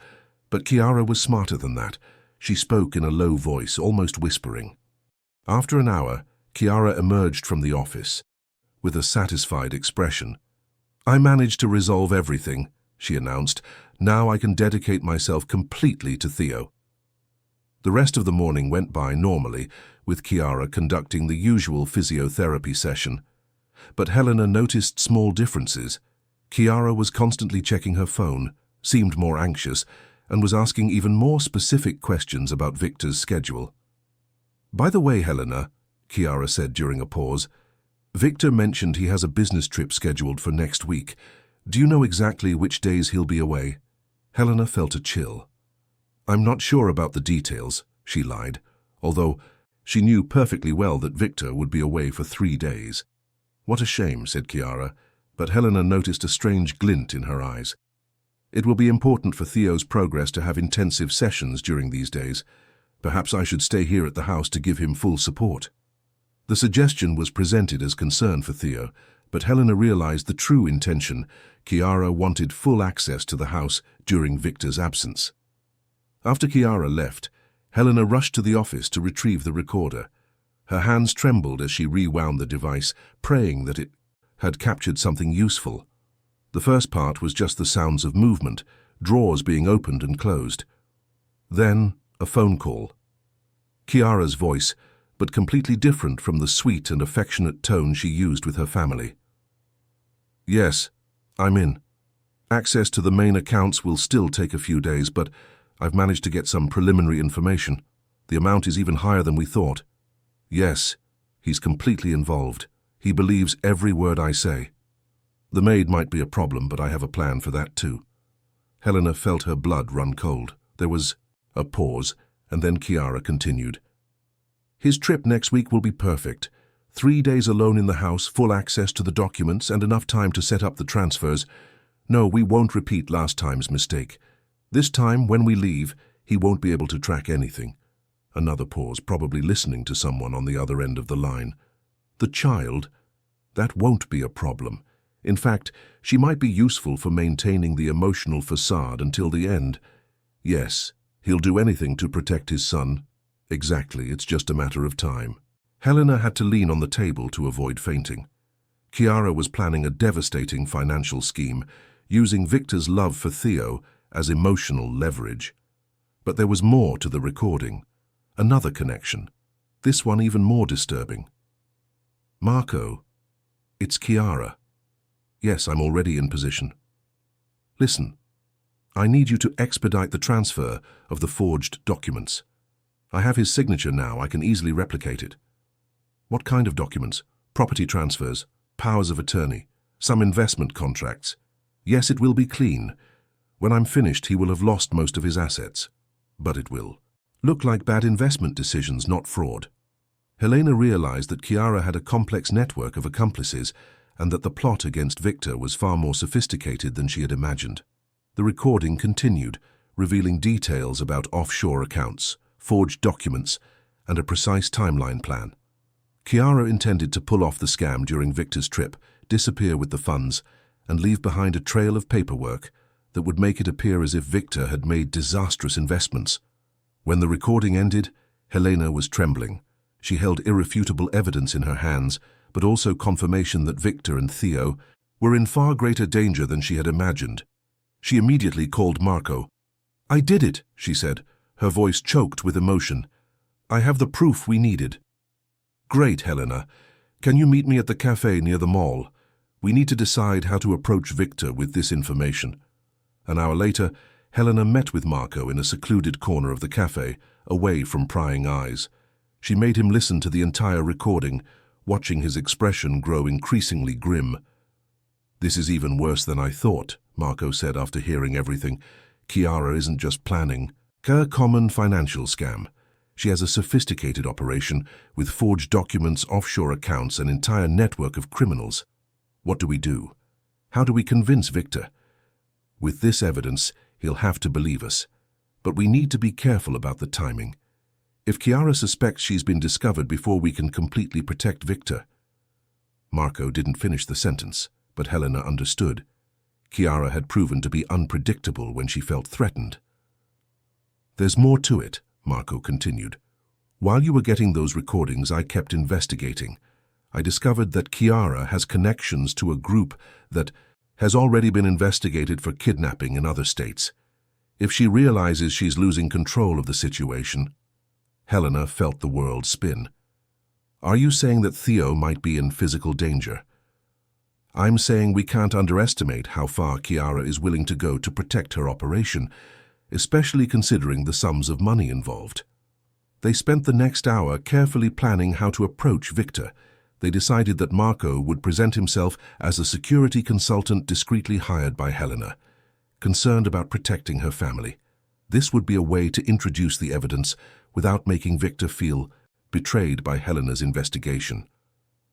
But Chiara was smarter than that. She spoke in a low voice, almost whispering. After an hour, Chiara emerged from the office with a satisfied expression. "I managed to resolve everything," she announced. "Now I can dedicate myself completely to Theo." The rest of the morning went by normally, with Chiara conducting the usual physiotherapy session. But Helena noticed small differences. Chiara was constantly checking her phone, seemed more anxious, and was asking even more specific questions about Victor's schedule. "By the way, Helena," Chiara said during a pause, "Victor mentioned he has a business trip scheduled for next week. Do you know exactly which days he'll be away?" Helena felt a chill. "I'm not sure about the details," she lied, although she knew perfectly well that Victor would be away for 3 days. "What a shame," said Chiara, but Helena noticed a strange glint in her eyes. "It will be important for Theo's progress to have intensive sessions during these days. Perhaps I should stay here at the house to give him full support." The suggestion was presented as concern for Theo, but Helena realized the true intention. Chiara wanted full access to the house during Victor's absence. After Chiara left, Helena rushed to the office to retrieve the recorder. Her hands trembled as she rewound the device, praying that it had captured something useful. The first part was just the sounds of movement, drawers being opened and closed. Then, a phone call. Chiara's voice, but completely different from the sweet and affectionate tone she used with her family. "Yes, I'm in. Access to the main accounts will still take a few days, but I've managed to get some preliminary information. The amount is even higher than we thought. Yes, he's completely involved. He believes every word I say. The maid might be a problem, but I have a plan for that too." Helena felt her blood run cold. There was a pause, and then Chiara continued. "His trip next week will be perfect. 3 days alone in the house, full access to the documents, and enough time to set up the transfers. No, we won't repeat last time's mistake. This time, when we leave, he won't be able to track anything." Another pause, probably listening to someone on the other end of the line. "The child? That won't be a problem. In fact, she might be useful for maintaining the emotional facade until the end. Yes, he'll do anything to protect his son. Exactly, it's just a matter of time." Helena had to lean on the table to avoid fainting. Chiara was planning a devastating financial scheme, using Victor's love for Theo as emotional leverage. But there was more to the recording. Another connection. This one even more disturbing. "Marco, it's Chiara. Yes, I'm already in position. Listen, I need you to expedite the transfer of the forged documents. I have his signature now. I can easily replicate it." "What kind of documents?" "Property transfers, powers of attorney, some investment contracts. Yes, it will be clean. When I'm finished, he will have lost most of his assets. But it will look like bad investment decisions, not fraud." Helena realized that Chiara had a complex network of accomplices and that the plot against Victor was far more sophisticated than she had imagined. The recording continued, revealing details about offshore accounts, forged documents, and a precise timeline plan. Chiara intended to pull off the scam during Victor's trip, disappear with the funds, and leave behind a trail of paperwork that would make it appear as if Victor had made disastrous investments. When the recording ended, Helena was trembling. She held irrefutable evidence in her hands, but also confirmation that Victor and Theo were in far greater danger than she had imagined. She immediately called Marco. "I did it," she said, her voice choked with emotion. "I have the proof we needed." "Great, Helena. Can you meet me at the cafe near the mall? We need to decide how to approach Victor with this information." An hour later, Helena met with Marco in a secluded corner of the cafe, away from prying eyes. She made him listen to the entire recording, watching his expression grow increasingly grim. "This is even worse than I thought," Marco said after hearing everything. "Chiara isn't just planning a common financial scam. She has a sophisticated operation with forged documents, offshore accounts, an entire network of criminals. What do we do? How do we convince Victor? With this evidence, he'll have to believe us. But we need to be careful about the timing. If Chiara suspects she's been discovered before we can completely protect Victor." Marco didn't finish the sentence, but Helena understood. Chiara had proven to be unpredictable when she felt threatened. "There's more to it," Marco continued. "While you were getting those recordings, I kept investigating. I discovered that Chiara has connections to a group that has already been investigated for kidnapping in other states. If she realizes she's losing control of the situation..." Helena felt the world spin. "Are you saying that Theo might be in physical danger?" "I'm saying we can't underestimate how far Chiara is willing to go to protect her operation, especially considering the sums of money involved." They spent the next hour carefully planning how to approach Victor. They decided that Marco would present himself as a security consultant discreetly hired by Helena, concerned about protecting her family. This would be a way to introduce the evidence without making Victor feel betrayed by Helena's investigation.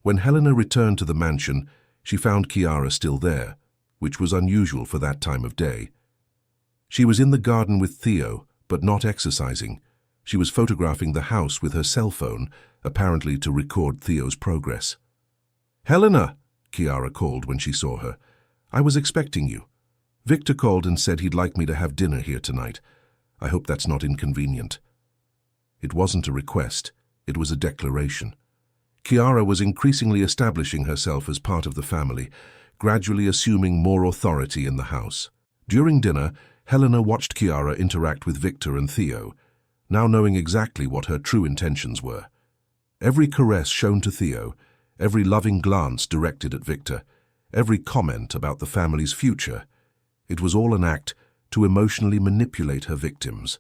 When Helena returned to the mansion, she found Chiara still there, which was unusual for that time of day. She was in the garden with Theo, but not exercising. She was photographing the house with her cell phone, apparently to record Theo's progress. "Helena," Chiara called when she saw her. "I was expecting you. Victor called and said he'd like me to have dinner here tonight. I hope that's not inconvenient." It wasn't a request, it was a declaration. Chiara was increasingly establishing herself as part of the family, gradually assuming more authority in the house. During dinner, Helena watched Chiara interact with Victor and Theo, now knowing exactly what her true intentions were. Every caress shown to Theo, every loving glance directed at Victor, every comment about the family's future, it was all an act to emotionally manipulate her victims.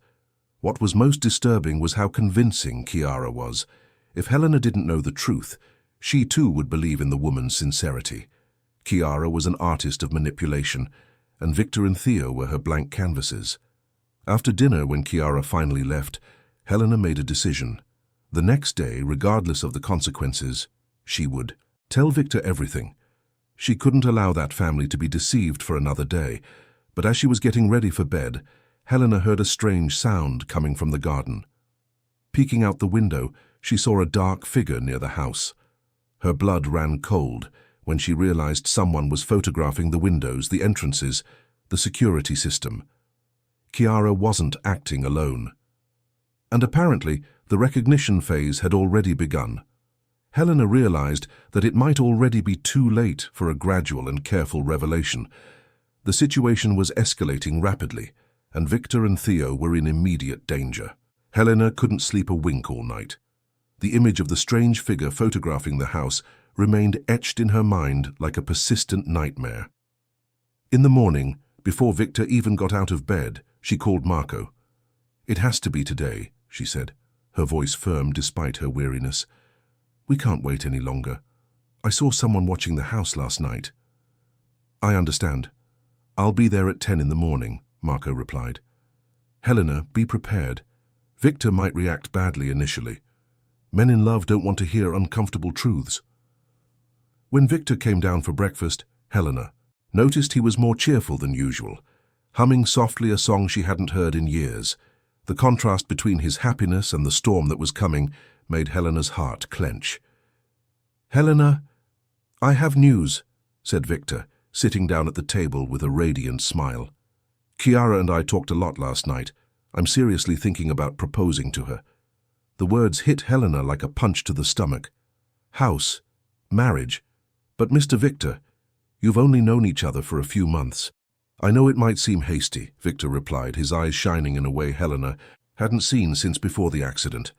What was most disturbing was how convincing Chiara was. If Helena didn't know the truth, she too would believe in the woman's sincerity. Chiara was an artist of manipulation, and Victor and Theo were her blank canvases. After dinner, when Chiara finally left, Helena made a decision. The next day, regardless of the consequences, she would tell Victor everything. She couldn't allow that family to be deceived for another day, but as she was getting ready for bed, Helena heard a strange sound coming from the garden. Peeking out the window, she saw a dark figure near the house. Her blood ran cold when she realized someone was photographing the windows, the entrances, the security system. Chiara wasn't acting alone. And apparently, the recognition phase had already begun. Helena realized that it might already be too late for a gradual and careful revelation. The situation was escalating rapidly, and Victor and Theo were in immediate danger. Helena couldn't sleep a wink all night. The image of the strange figure photographing the house remained etched in her mind like a persistent nightmare. In the morning, before Victor even got out of bed, she called Marco. "It has to be today," she said, her voice firm despite her weariness. "We can't wait any longer. I saw someone watching the house last night." "I understand. I'll be there at 10 in the morning," Marco replied. "Helena, be prepared. Victor might react badly initially. Men in love don't want to hear uncomfortable truths." When Victor came down for breakfast, Helena noticed he was more cheerful than usual, humming softly a song she hadn't heard in years. The contrast between his happiness and the storm that was coming made Helena's heart clench. Helena, I have news, said Victor, sitting down at the table with a radiant smile. Chiara and I talked a lot last night. I'm seriously thinking about proposing to her. The words hit Helena like a punch to the stomach. House, marriage. But Mr. Victor, you've only known each other for a few months. I know it might seem hasty, Victor replied, his eyes shining in a way Helena hadn't seen since before the accident.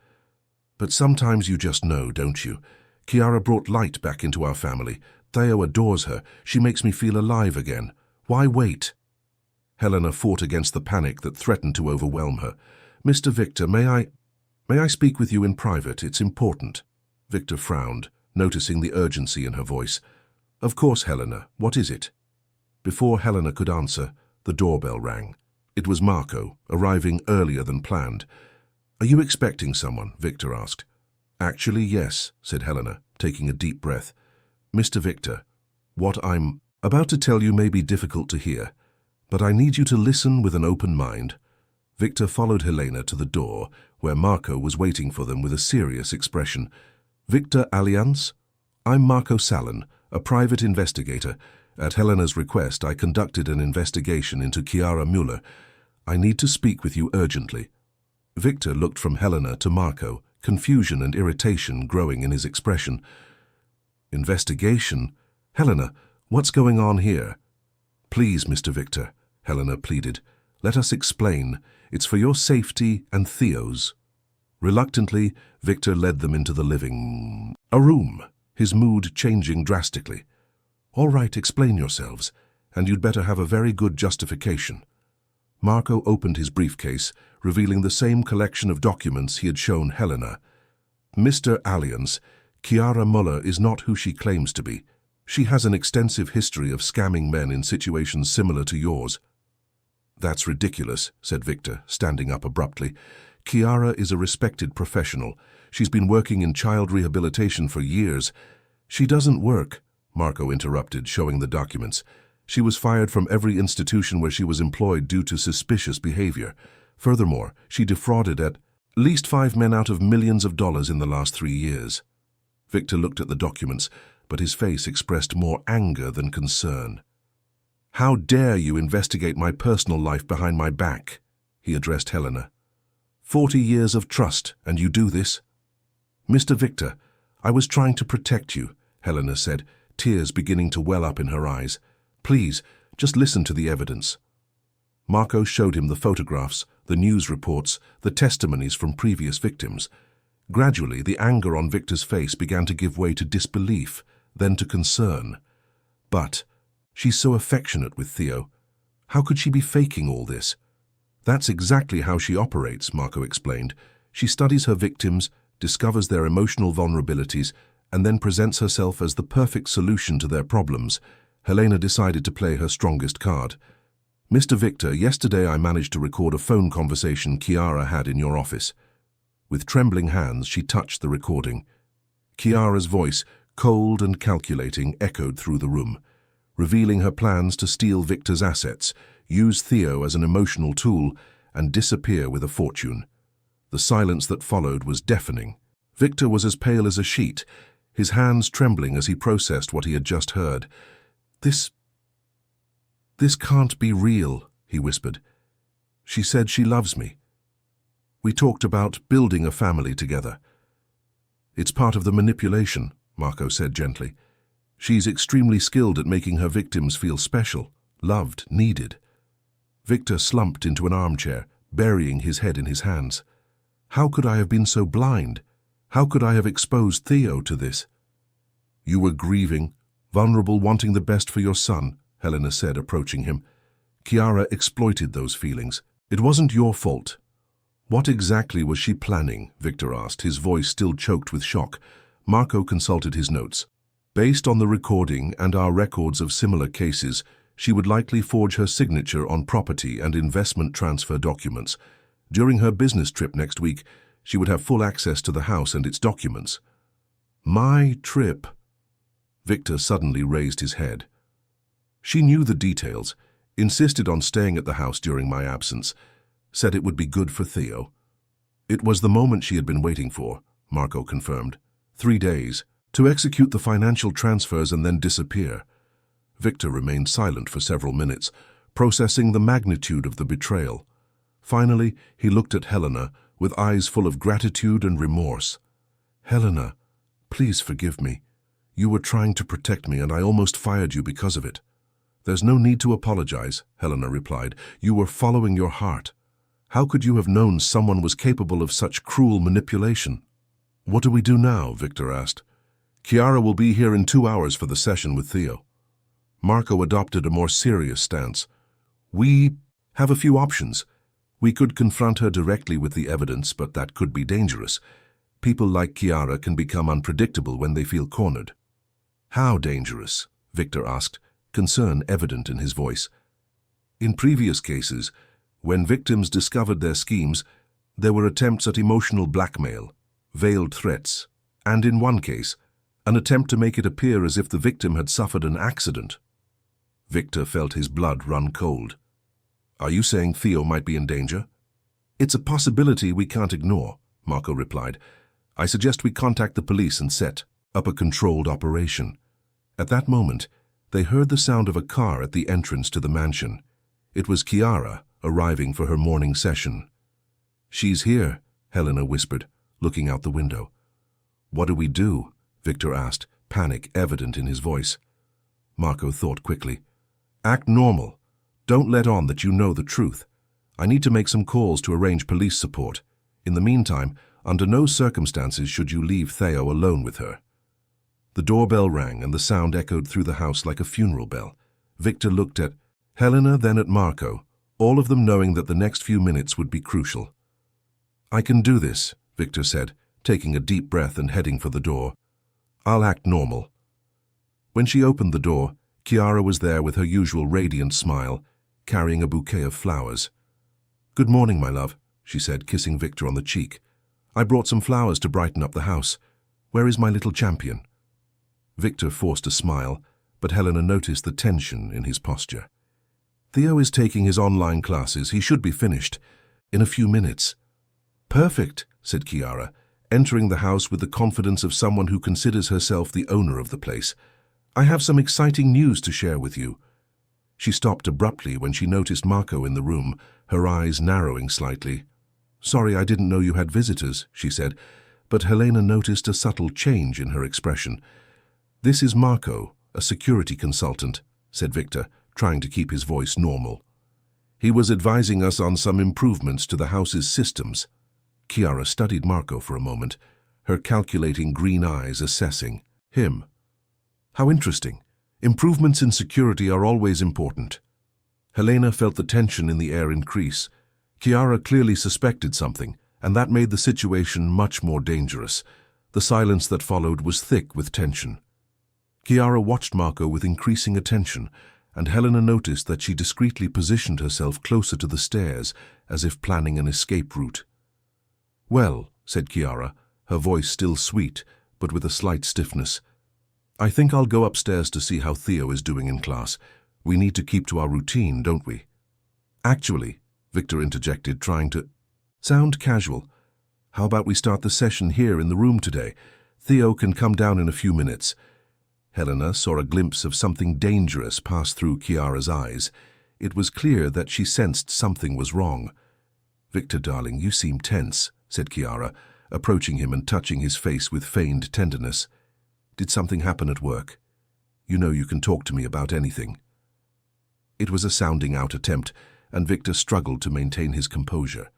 But sometimes you just know, don't you? Chiara brought light back into our family. Theo adores her. She makes me feel alive again. Why wait? Helena fought against the panic that threatened to overwhelm her. Mr. Victor, may I speak with you in private? It's important. Victor frowned, noticing the urgency in her voice. Of course, Helena. What is it? Before Helena could answer, the doorbell rang. It was Marco, arriving earlier than planned. Are you expecting someone? Victor asked. Actually, yes, said Helena, taking a deep breath. Mr. Victor, what I'm about to tell you may be difficult to hear, but I need you to listen with an open mind. Victor followed Helena to the door, where Marco was waiting for them with a serious expression. Victor Allianz? I'm Marco Salin, a private investigator. At Helena's request, I conducted an investigation into Chiara Müller. I need to speak with you urgently. Victor looked from Helena to Marco, confusion and irritation growing in his expression. Investigation? Helena, what's going on here? Please, Mr. Victor, Helena pleaded. Let us explain. It's for your safety and Theo's. Reluctantly, Victor led them into the living room, his mood changing drastically. All right, explain yourselves, and you'd better have a very good justification. Marco opened his briefcase, revealing the same collection of documents he had shown Helena. Mr. Allianz, Chiara Müller is not who she claims to be. She has an extensive history of scamming men in situations similar to yours. That's ridiculous, said Victor, standing up abruptly. Chiara is a respected professional. She's been working in child rehabilitation for years. She doesn't work, Marco interrupted, showing the documents. She was fired from every institution where she was employed due to suspicious behavior. Furthermore, she defrauded at least 5 men out of millions of dollars in the last 3 years. Victor looked at the documents, but his face expressed more anger than concern. How dare you investigate my personal life behind my back? He addressed Helena. 40 years of trust, and you do this? Mr. Victor, I was trying to protect you, Helena said, tears beginning to well up in her eyes. Please, just listen to the evidence. Marco showed him the photographs, the news reports, the testimonies from previous victims. Gradually, the anger on Victor's face began to give way to disbelief, then to concern. But she's so affectionate with Theo. How could she be faking all this? That's exactly how she operates, Marco explained. She studies her victims, discovers their emotional vulnerabilities, and then presents herself as the perfect solution to their problems. Helena decided to play her strongest card. Mr. Victor, yesterday I managed to record a phone conversation Chiara had in your office. With trembling hands, she touched the recording. Chiara's voice, cold and calculating, echoed through the room, revealing her plans to steal Victor's assets, use Theo as an emotional tool, and disappear with a fortune. The silence that followed was deafening. Victor was as pale as a sheet, his hands trembling as he processed what he had just heard. This can't be real, he whispered. She said she loves me. We talked about building a family together. It's part of the manipulation, Marco said gently. She's extremely skilled at making her victims feel special, loved, needed. Victor slumped into an armchair, burying his head in his hands. How could I have been so blind? How could I have exposed Theo to this? You were grieving, vulnerable, wanting the best for your son, Helena said, approaching him. Chiara exploited those feelings. It wasn't your fault. What exactly was she planning? Victor asked, his voice still choked with shock. Marco consulted his notes. Based on the recording and our records of similar cases, she would likely forge her signature on property and investment transfer documents. During her business trip next week, she would have full access to the house and its documents. My trip. Victor suddenly raised his head. She knew the details, insisted on staying at the house during my absence, said it would be good for Theo. It was the moment she had been waiting for, Marco confirmed. 3 days, To execute the financial transfers and then disappear. Victor remained silent for several minutes, processing the magnitude of the betrayal. Finally, he looked at Helena with eyes full of gratitude and remorse. "Helena, please forgive me. You were trying to protect me and I almost fired you because of it." "There's no need to apologize," Helena replied. "You were following your heart. How could you have known someone was capable of such cruel manipulation?" "What do we do now?" Victor asked. "Chiara will be here in 2 hours for the session with Theo." Marco adopted a more serious stance. "We have a few options. We could confront her directly with the evidence, but that could be dangerous. People like Chiara can become unpredictable when they feel cornered." "How dangerous?" Victor asked, concern evident in his voice. "In previous cases, when victims discovered their schemes, there were attempts at emotional blackmail, veiled threats, and in one case, an attempt to make it appear as if the victim had suffered an accident." Victor felt his blood run cold. "Are you saying Theo might be in danger?" "It's a possibility we can't ignore," Marco replied. "I suggest we contact the police and set up a controlled operation." At that moment, they heard the sound of a car at the entrance to the mansion. It was Chiara, arriving for her morning session. "She's here," Helena whispered, looking out the window. "What do we do?" Victor asked, panic evident in his voice. Marco thought quickly. "Act normal. Don't let on that you know the truth. I need to make some calls to arrange police support. In the meantime, under no circumstances should you leave Theo alone with her." The doorbell rang and the sound echoed through the house like a funeral bell. Victor looked at Helena, then at Marco, all of them knowing that the next few minutes would be crucial. "I can do this," Victor said, taking a deep breath and heading for the door. "I'll act normal." When she opened the door, Chiara was there with her usual radiant smile, carrying a bouquet of flowers. "Good morning, my love," she said, kissing Victor on the cheek. "I brought some flowers to brighten up the house. Where is my little champion?" Victor forced a smile, but Helena noticed the tension in his posture. "Theo is taking his online classes. He should be finished in a few minutes." "Perfect," said Chiara, entering the house with the confidence of someone who considers herself the owner of the place. "I have some exciting news to share with you." She stopped abruptly when she noticed Marco in the room, her eyes narrowing slightly. "Sorry, I didn't know you had visitors," she said, but Helena noticed a subtle change in her expression. "This is Marco, a security consultant," said Victor, trying to keep his voice normal. "He was advising us on some improvements to the house's systems." Chiara studied Marco for a moment, her calculating green eyes assessing him. "How interesting. Improvements in security are always important." Helena felt the tension in the air increase. Chiara clearly suspected something, and that made the situation much more dangerous. The silence that followed was thick with tension. Chiara watched Marco with increasing attention, and Helena noticed that she discreetly positioned herself closer to the stairs, as if planning an escape route. "Well," said Chiara, her voice still sweet, but with a slight stiffness, "I think I'll go upstairs to see how Theo is doing in class. We need to keep to our routine, don't we?" "Actually," Victor interjected, trying to sound casual, "how about we start the session here in the room today? Theo can come down in a few minutes." Helena saw a glimpse of something dangerous pass through Chiara's eyes. It was clear that she sensed something was wrong. "Victor, darling, you seem tense," said Chiara, approaching him and touching his face with feigned tenderness. "Did something happen at work? You know you can talk to me about anything." It was a sounding-out attempt, and Victor struggled to maintain his composure.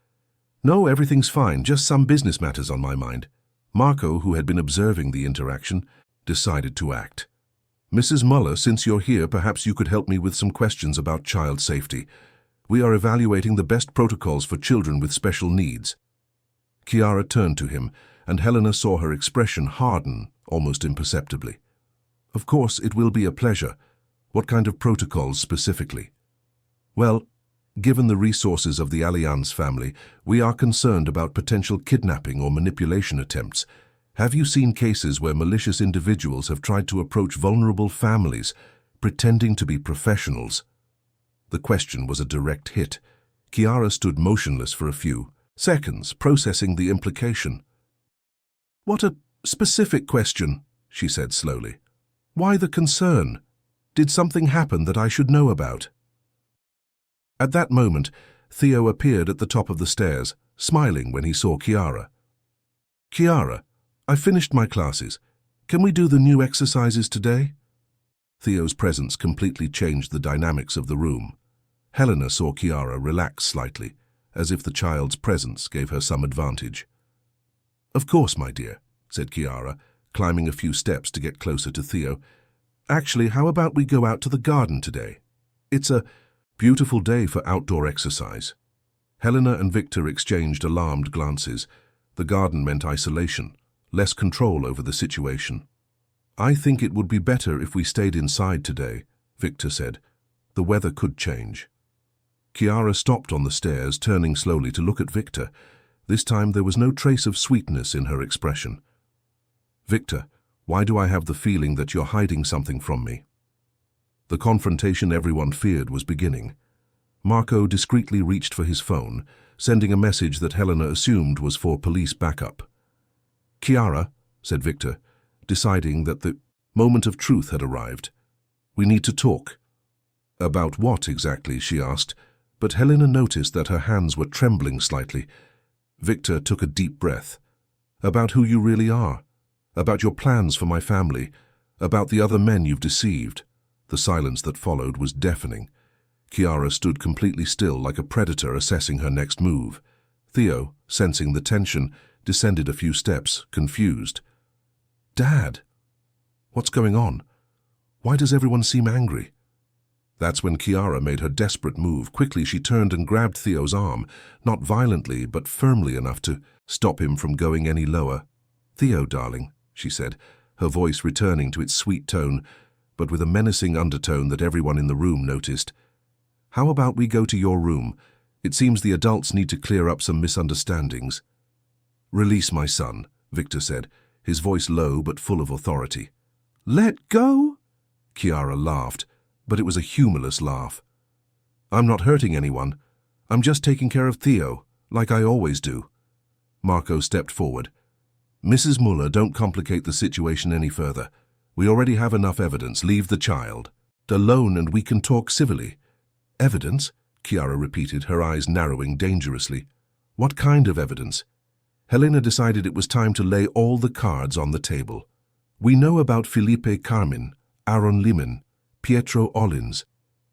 "No, everything's fine, just some business matters on my mind." Marco, who had been observing the interaction, decided to act. "Mrs. Muller, since you're here, perhaps you could help me with some questions about child safety. We are evaluating the best protocols for children with special needs." Chiara turned to him, and Helena saw her expression harden almost imperceptibly. "Of course, it will be a pleasure. What kind of protocols specifically?" "Well, given the resources of the Allianz family, we are concerned about potential kidnapping or manipulation attempts. Have you seen cases where malicious individuals have tried to approach vulnerable families, pretending to be professionals?" The question was a direct hit. Chiara stood motionless for a few seconds, processing the implication. "What a specific question," she said slowly. Why the concern? Did something happen that I should know about? At that moment, Theo appeared at the top of the stairs, smiling when he saw Chiara. Chiara, I finished my classes. Can we do the new exercises today? Theo's presence completely changed the dynamics of the room. Helena saw Chiara relax slightly, as if the child's presence gave her some advantage. Of course, my dear, said Chiara, climbing a few steps to get closer to Theo. Actually, how about we go out to the garden today? It's a beautiful day for outdoor exercise. Helena and Victor exchanged alarmed glances. The garden meant isolation, less control over the situation. I think it would be better if we stayed inside today, Victor said. The weather could change. Chiara stopped on the stairs, turning slowly to look at Victor. This time there was no trace of sweetness in her expression. Victor, why do I have the feeling that you're hiding something from me? The confrontation everyone feared was beginning. Marco discreetly reached for his phone, sending a message that Helena assumed was for police backup. Chiara, said Victor, deciding that the moment of truth had arrived. We need to talk. About what exactly, she asked, but Helena noticed that her hands were trembling slightly. Victor took a deep breath. About who you really are. About your plans for my family. About the other men you've deceived. The silence that followed was deafening. Chiara stood completely still like a predator assessing her next move. Theo, sensing the tension, descended a few steps, confused. Dad! What's going on? Why does everyone seem angry? That's when Chiara made her desperate move. Quickly she turned and grabbed Theo's arm, not violently but firmly enough to stop him from going any lower. Theo, darling, she said, her voice returning to its sweet tone, but with a menacing undertone that everyone in the room noticed. How about we go to your room? It seems the adults need to clear up some misunderstandings. Release my son, Victor said, his voice low but full of authority. Let go? Chiara laughed, but it was a humorless laugh. I'm not hurting anyone. I'm just taking care of Theo, like I always do. Marco stepped forward. Mrs. Muller, don't complicate the situation any further. We already have enough evidence. Leave the child alone and we can talk civilly. Evidence? Chiara repeated, her eyes narrowing dangerously. What kind of evidence? Helena decided it was time to lay all the cards on the table. We know about Felipe Carmen, Aaron Lehman, Pietro Ollins.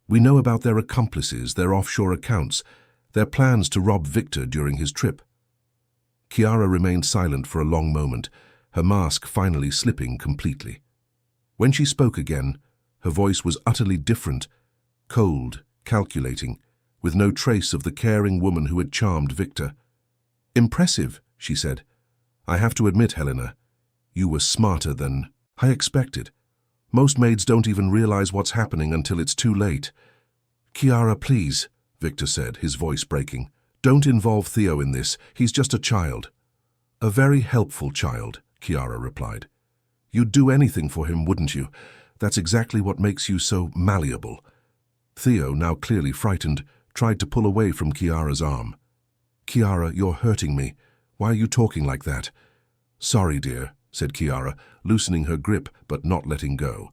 We know about their accomplices, their offshore accounts, their plans to rob Victor during his trip. Chiara remained silent for a long moment, her mask finally slipping completely. When she spoke again, her voice was utterly different, cold, calculating, with no trace of the caring woman who had charmed Victor. Impressive, she said. I have to admit, Helena, you were smarter than I expected. Most maids don't even realize what's happening until it's too late. Chiara, please, Victor said, his voice breaking. Don't involve Theo in this. He's just a child. A very helpful child, Chiara replied. You'd do anything for him, wouldn't you? That's exactly what makes you so malleable. Theo, now clearly frightened, tried to pull away from Chiara's arm. Chiara, you're hurting me. Why are you talking like that? Sorry, dear, said Chiara, loosening her grip but not letting go.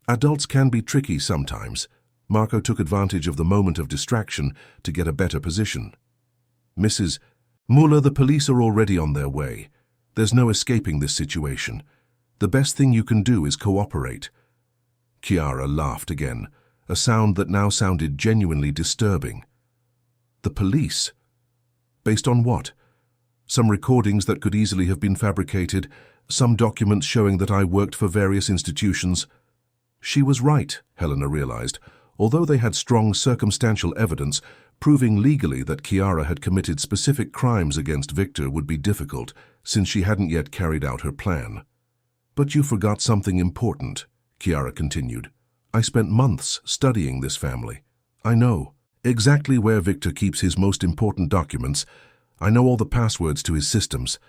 Adults can be tricky sometimes. Marco took advantage of the moment of distraction to get a better position. Mrs. Muller, the police are already on their way. There's no escaping this situation. The best thing you can do is cooperate. Chiara laughed again, a sound that now sounded genuinely disturbing. The police? Based on what? Some recordings that could easily have been fabricated, some documents showing that I worked for various institutions. She was right, Helena realized. Although they had strong circumstantial evidence, proving legally that Chiara had committed specific crimes against Victor would be difficult, since she hadn't yet carried out her plan. But you forgot something important, Chiara continued. I spent months studying this family. I know exactly where Victor keeps his most important documents. I know all the passwords to his systems.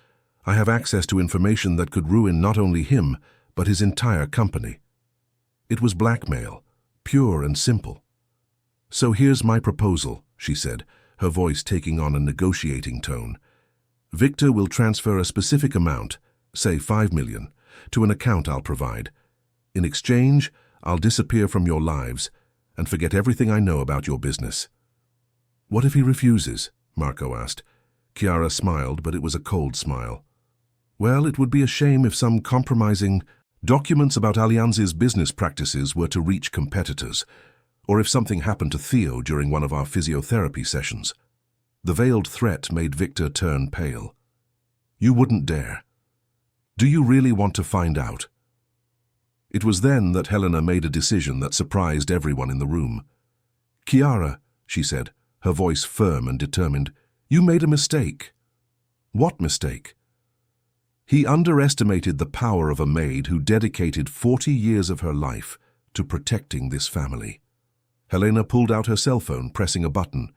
I have access to information that could ruin not only him, but his entire company. It was blackmail, pure and simple. So here's my proposal, she said, her voice taking on a negotiating tone. Victor will transfer a specific amount, say 5 million, to an account I'll provide. In exchange, I'll disappear from your lives and forget everything I know about your business." "What if he refuses?" Marco asked. Chiara smiled, but it was a cold smile. "Well, it would be a shame if some compromising documents about Allianz's business practices were to reach competitors, or if something happened to Theo during one of our physiotherapy sessions." The veiled threat made Victor turn pale. "You wouldn't dare. Do you really want to find out?" It was then that Helena made a decision that surprised everyone in the room. "Chiara," she said, her voice firm and determined, "you made a mistake." "What mistake?" "He underestimated the power of a maid who dedicated 40 years of her life to protecting this family." Helena pulled out her cell phone, pressing a button.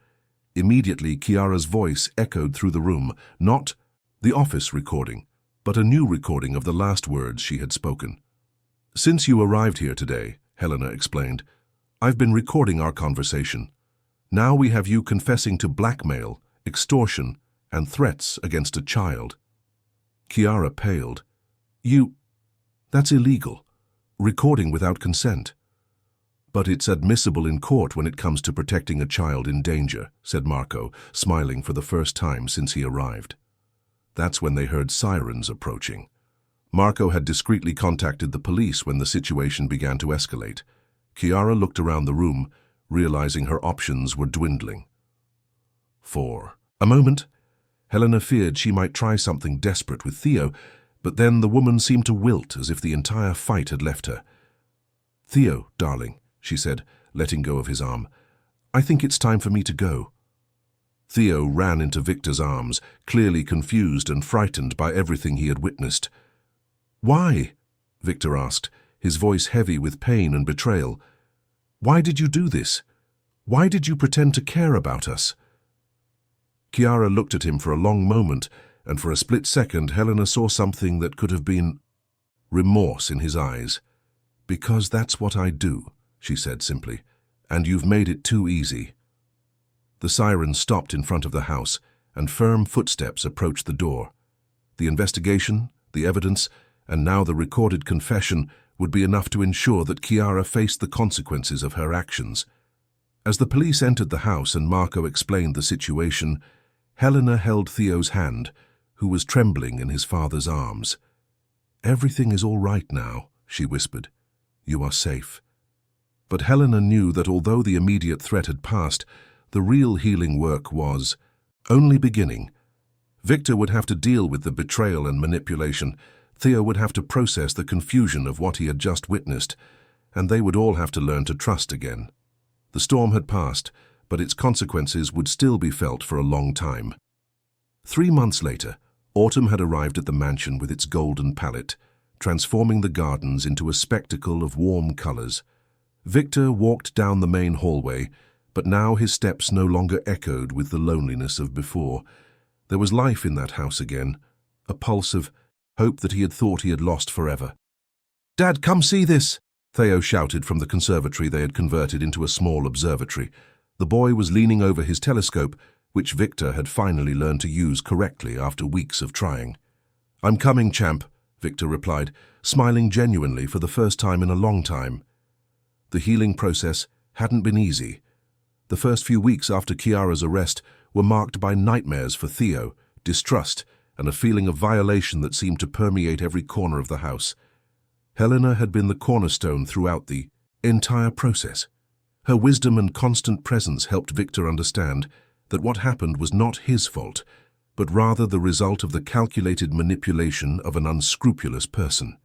Immediately, Chiara's voice echoed through the room, not the office recording, but a new recording of the last words she had spoken. "Since you arrived here today," Helena explained, "I've been recording our conversation. Now we have you confessing to blackmail, extortion, and threats against a child." Chiara paled. That's illegal. Recording without consent." "But it's admissible in court when it comes to protecting a child in danger," said Marco, smiling for the first time since he arrived. That's when they heard sirens approaching. Marco had discreetly contacted the police when the situation began to escalate. Chiara looked around the room, realizing her options were dwindling. For a moment, Helena feared she might try something desperate with Theo, but then the woman seemed to wilt as if the entire fight had left her. "Theo, darling," she said, letting go of his arm, "I think it's time for me to go." Theo ran into Victor's arms, clearly confused and frightened by everything he had witnessed. "Why?" Victor asked, his voice heavy with pain and betrayal. "Why did you do this? Why did you pretend to care about us?" Chiara looked at him for a long moment, and for a split second Helena saw something that could have been remorse in his eyes. "Because that's what I do," she said simply, "and you've made it too easy." The siren stopped in front of the house, and firm footsteps approached the door. The investigation, the evidence, and now the recorded confession would be enough to ensure that Chiara faced the consequences of her actions. As the police entered the house and Marco explained the situation, Helena held Theo's hand, who was trembling in his father's arms. "Everything is all right now," she whispered. "You are safe." But Helena knew that although the immediate threat had passed, the real healing work was only beginning. Victor would have to deal with the betrayal and manipulation. Theo would have to process the confusion of what he had just witnessed, and they would all have to learn to trust again. The storm had passed, but its consequences would still be felt for a long time. 3 months later, autumn had arrived at the mansion with its golden palette, transforming the gardens into a spectacle of warm colors. Victor walked down the main hallway, but now his steps no longer echoed with the loneliness of before. There was life in that house again, a pulse of hope that he had thought he had lost forever. "Dad, come see this!" Theo shouted from the conservatory they had converted into a small observatory. The boy was leaning over his telescope, which Victor had finally learned to use correctly after weeks of trying. "I'm coming, champ," Victor replied, smiling genuinely for the first time in a long time. The healing process hadn't been easy. The first few weeks after Chiara's arrest were marked by nightmares for Theo, distrust, and a feeling of violation that seemed to permeate every corner of the house. Helena had been the cornerstone throughout the entire process. Her wisdom and constant presence helped Victor understand that what happened was not his fault, but rather the result of the calculated manipulation of an unscrupulous person.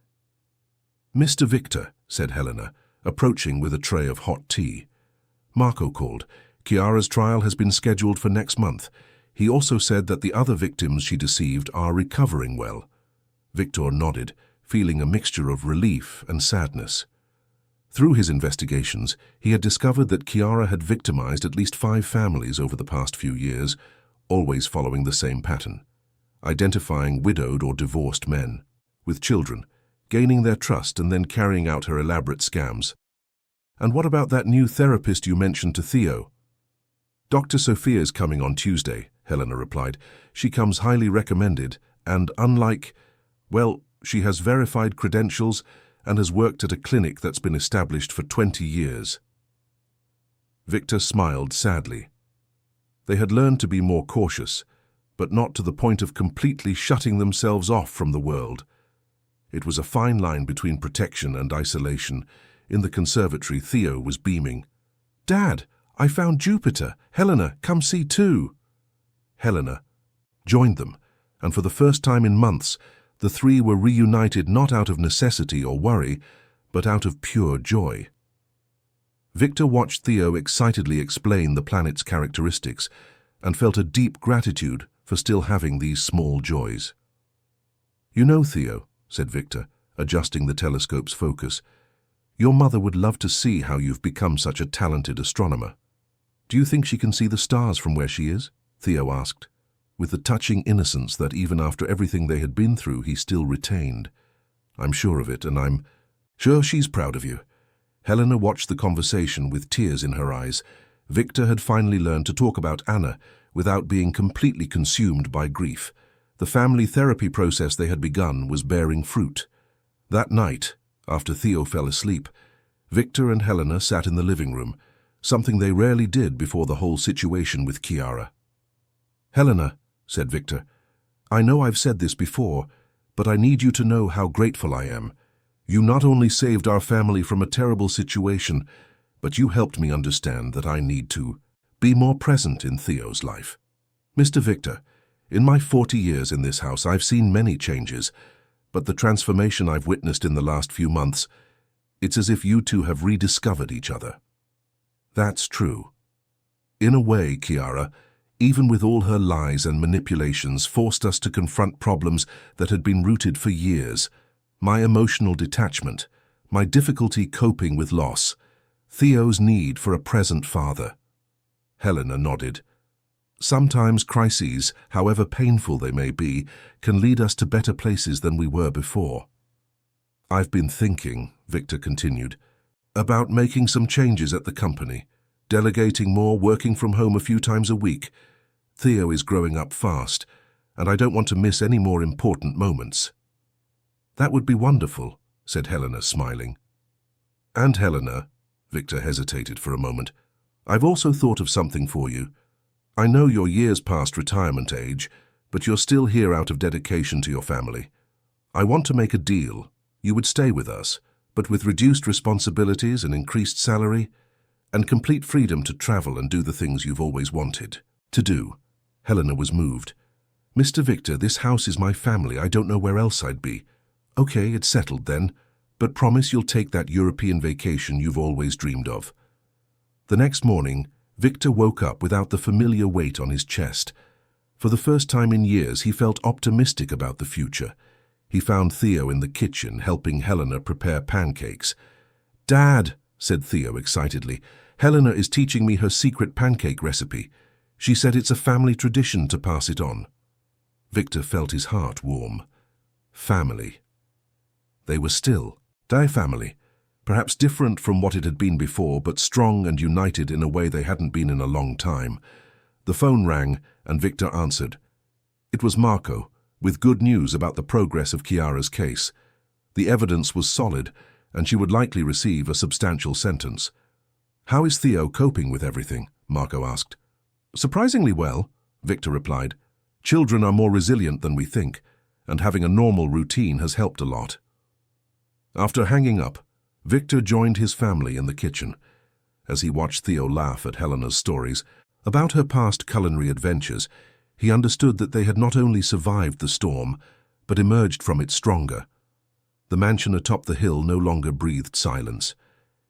"Mr. Victor," said Helena, approaching with a tray of hot tea. "Marco called. Chiara's trial has been scheduled for next month. He also said that the other victims she deceived are recovering well." Victor nodded, feeling a mixture of relief and sadness. Through his investigations, he had discovered that Chiara had victimized at least 5 families over the past few years, always following the same pattern, identifying widowed or divorced men with children, gaining their trust and then carrying out her elaborate scams. "And what about that new therapist you mentioned to Theo?" "Dr. Sophia's coming on Tuesday," Helena replied. "She comes highly recommended, and unlike, well, She has verified credentials and has worked at a clinic that's been established for 20 years. Victor smiled sadly. They had learned to be more cautious, but not to the point of completely shutting themselves off from the world. It was a fine line between protection and isolation. In the conservatory, Theo was beaming. "Dad, I found Jupiter. Helena, come see too." Helena joined them, and for the first time in months, the three were reunited not out of necessity or worry, but out of pure joy. Victor watched Theo excitedly explain the planet's characteristics and felt a deep gratitude for still having these small joys. "You know, Theo," said Victor, adjusting the telescope's focus, "your mother would love to see how you've become such a talented astronomer." "Do you think she can see the stars from where she is?" Theo asked, with the touching innocence that even after everything they had been through he still retained. "I'm sure of it, and I'm sure she's proud of you." Helena watched the conversation with tears in her eyes. Victor had finally learned to talk about Anna without being completely consumed by grief. The family therapy process they had begun was bearing fruit. That night, after Theo fell asleep, Victor and Helena sat in the living room, something they rarely did before the whole situation with Chiara. "Helena," said Victor, "I know I've said this before, but I need you to know how grateful I am. You not only saved our family from a terrible situation, but you helped me understand that I need to be more present in Theo's life. Mr. Victor, in my 40 years in this house, I've seen many changes, but the transformation I've witnessed in the last few months, it's as if you two have rediscovered each other." "That's true. In a way, Chiara, even with all her lies and manipulations, forced us to confront problems that had been rooted for years. My emotional detachment, my difficulty coping with loss, Theo's need for a present father." Helena nodded. "Sometimes crises, however painful they may be, can lead us to better places than we were before." "I've been thinking," Victor continued, "about making some changes at the company, delegating more, working from home a few times a week. Theo is growing up fast, and I don't want to miss any more important moments." "That would be wonderful," said Helena, smiling. "And Helena," Victor hesitated for a moment, "I've also thought of something for you. I know you're years past retirement age, but you're still here out of dedication to your family. I want to make a deal. You would stay with us, but with reduced responsibilities and increased salary, and complete freedom to travel and do the things you've always wanted to do." Helena was moved. "Mr. Victor, this house is my family. I don't know where else I'd be." "Okay, it's settled then, but promise you'll take that European vacation you've always dreamed of." The next morning, Victor woke up without the familiar weight on his chest. For the first time in years, he felt optimistic about the future. He found Theo in the kitchen, helping Helena prepare pancakes. "Dad," said Theo excitedly, "Helena is teaching me her secret pancake recipe. She said it's a family tradition to pass it on." Victor felt his heart warm. Family. They were still their family, perhaps different from what it had been before, but strong and united in a way they hadn't been in a long time. The phone rang, and Victor answered. It was Marco, with good news about the progress of Chiara's case. The evidence was solid, and she would likely receive a substantial sentence. "How is Theo coping with everything?" Marco asked. "Surprisingly well," Victor replied. "Children are more resilient than we think, and having a normal routine has helped a lot." After hanging up, Victor joined his family in the kitchen. As he watched Theo laugh at Helena's stories about her past culinary adventures, he understood that they had not only survived the storm, but emerged from it stronger. The mansion atop the hill no longer breathed silence.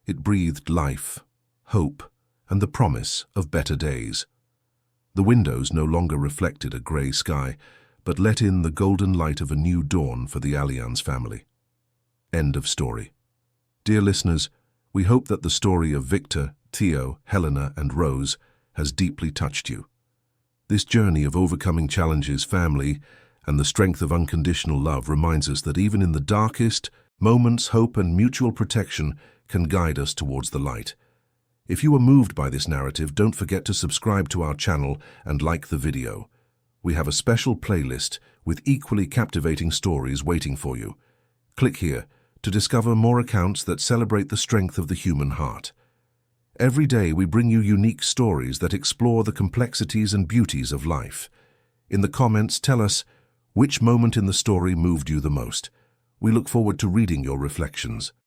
It breathed life, hope, and the promise of better days. The windows no longer reflected a grey sky, but let in the golden light of a new dawn for the Allianz family. End of story. Dear listeners, we hope that the story of Victor, Theo, Helena, and Rose has deeply touched you. This journey of overcoming challenges, family, and the strength of unconditional love reminds us that even in the darkest moments, hope and mutual protection can guide us towards the light. If you were moved by this narrative, don't forget to subscribe to our channel and like the video. We have a special playlist with equally captivating stories waiting for you. Click here to discover more accounts that celebrate the strength of the human heart. Every day we bring you unique stories that explore the complexities and beauties of life. In the comments, tell us which moment in the story moved you the most. We look forward to reading your reflections.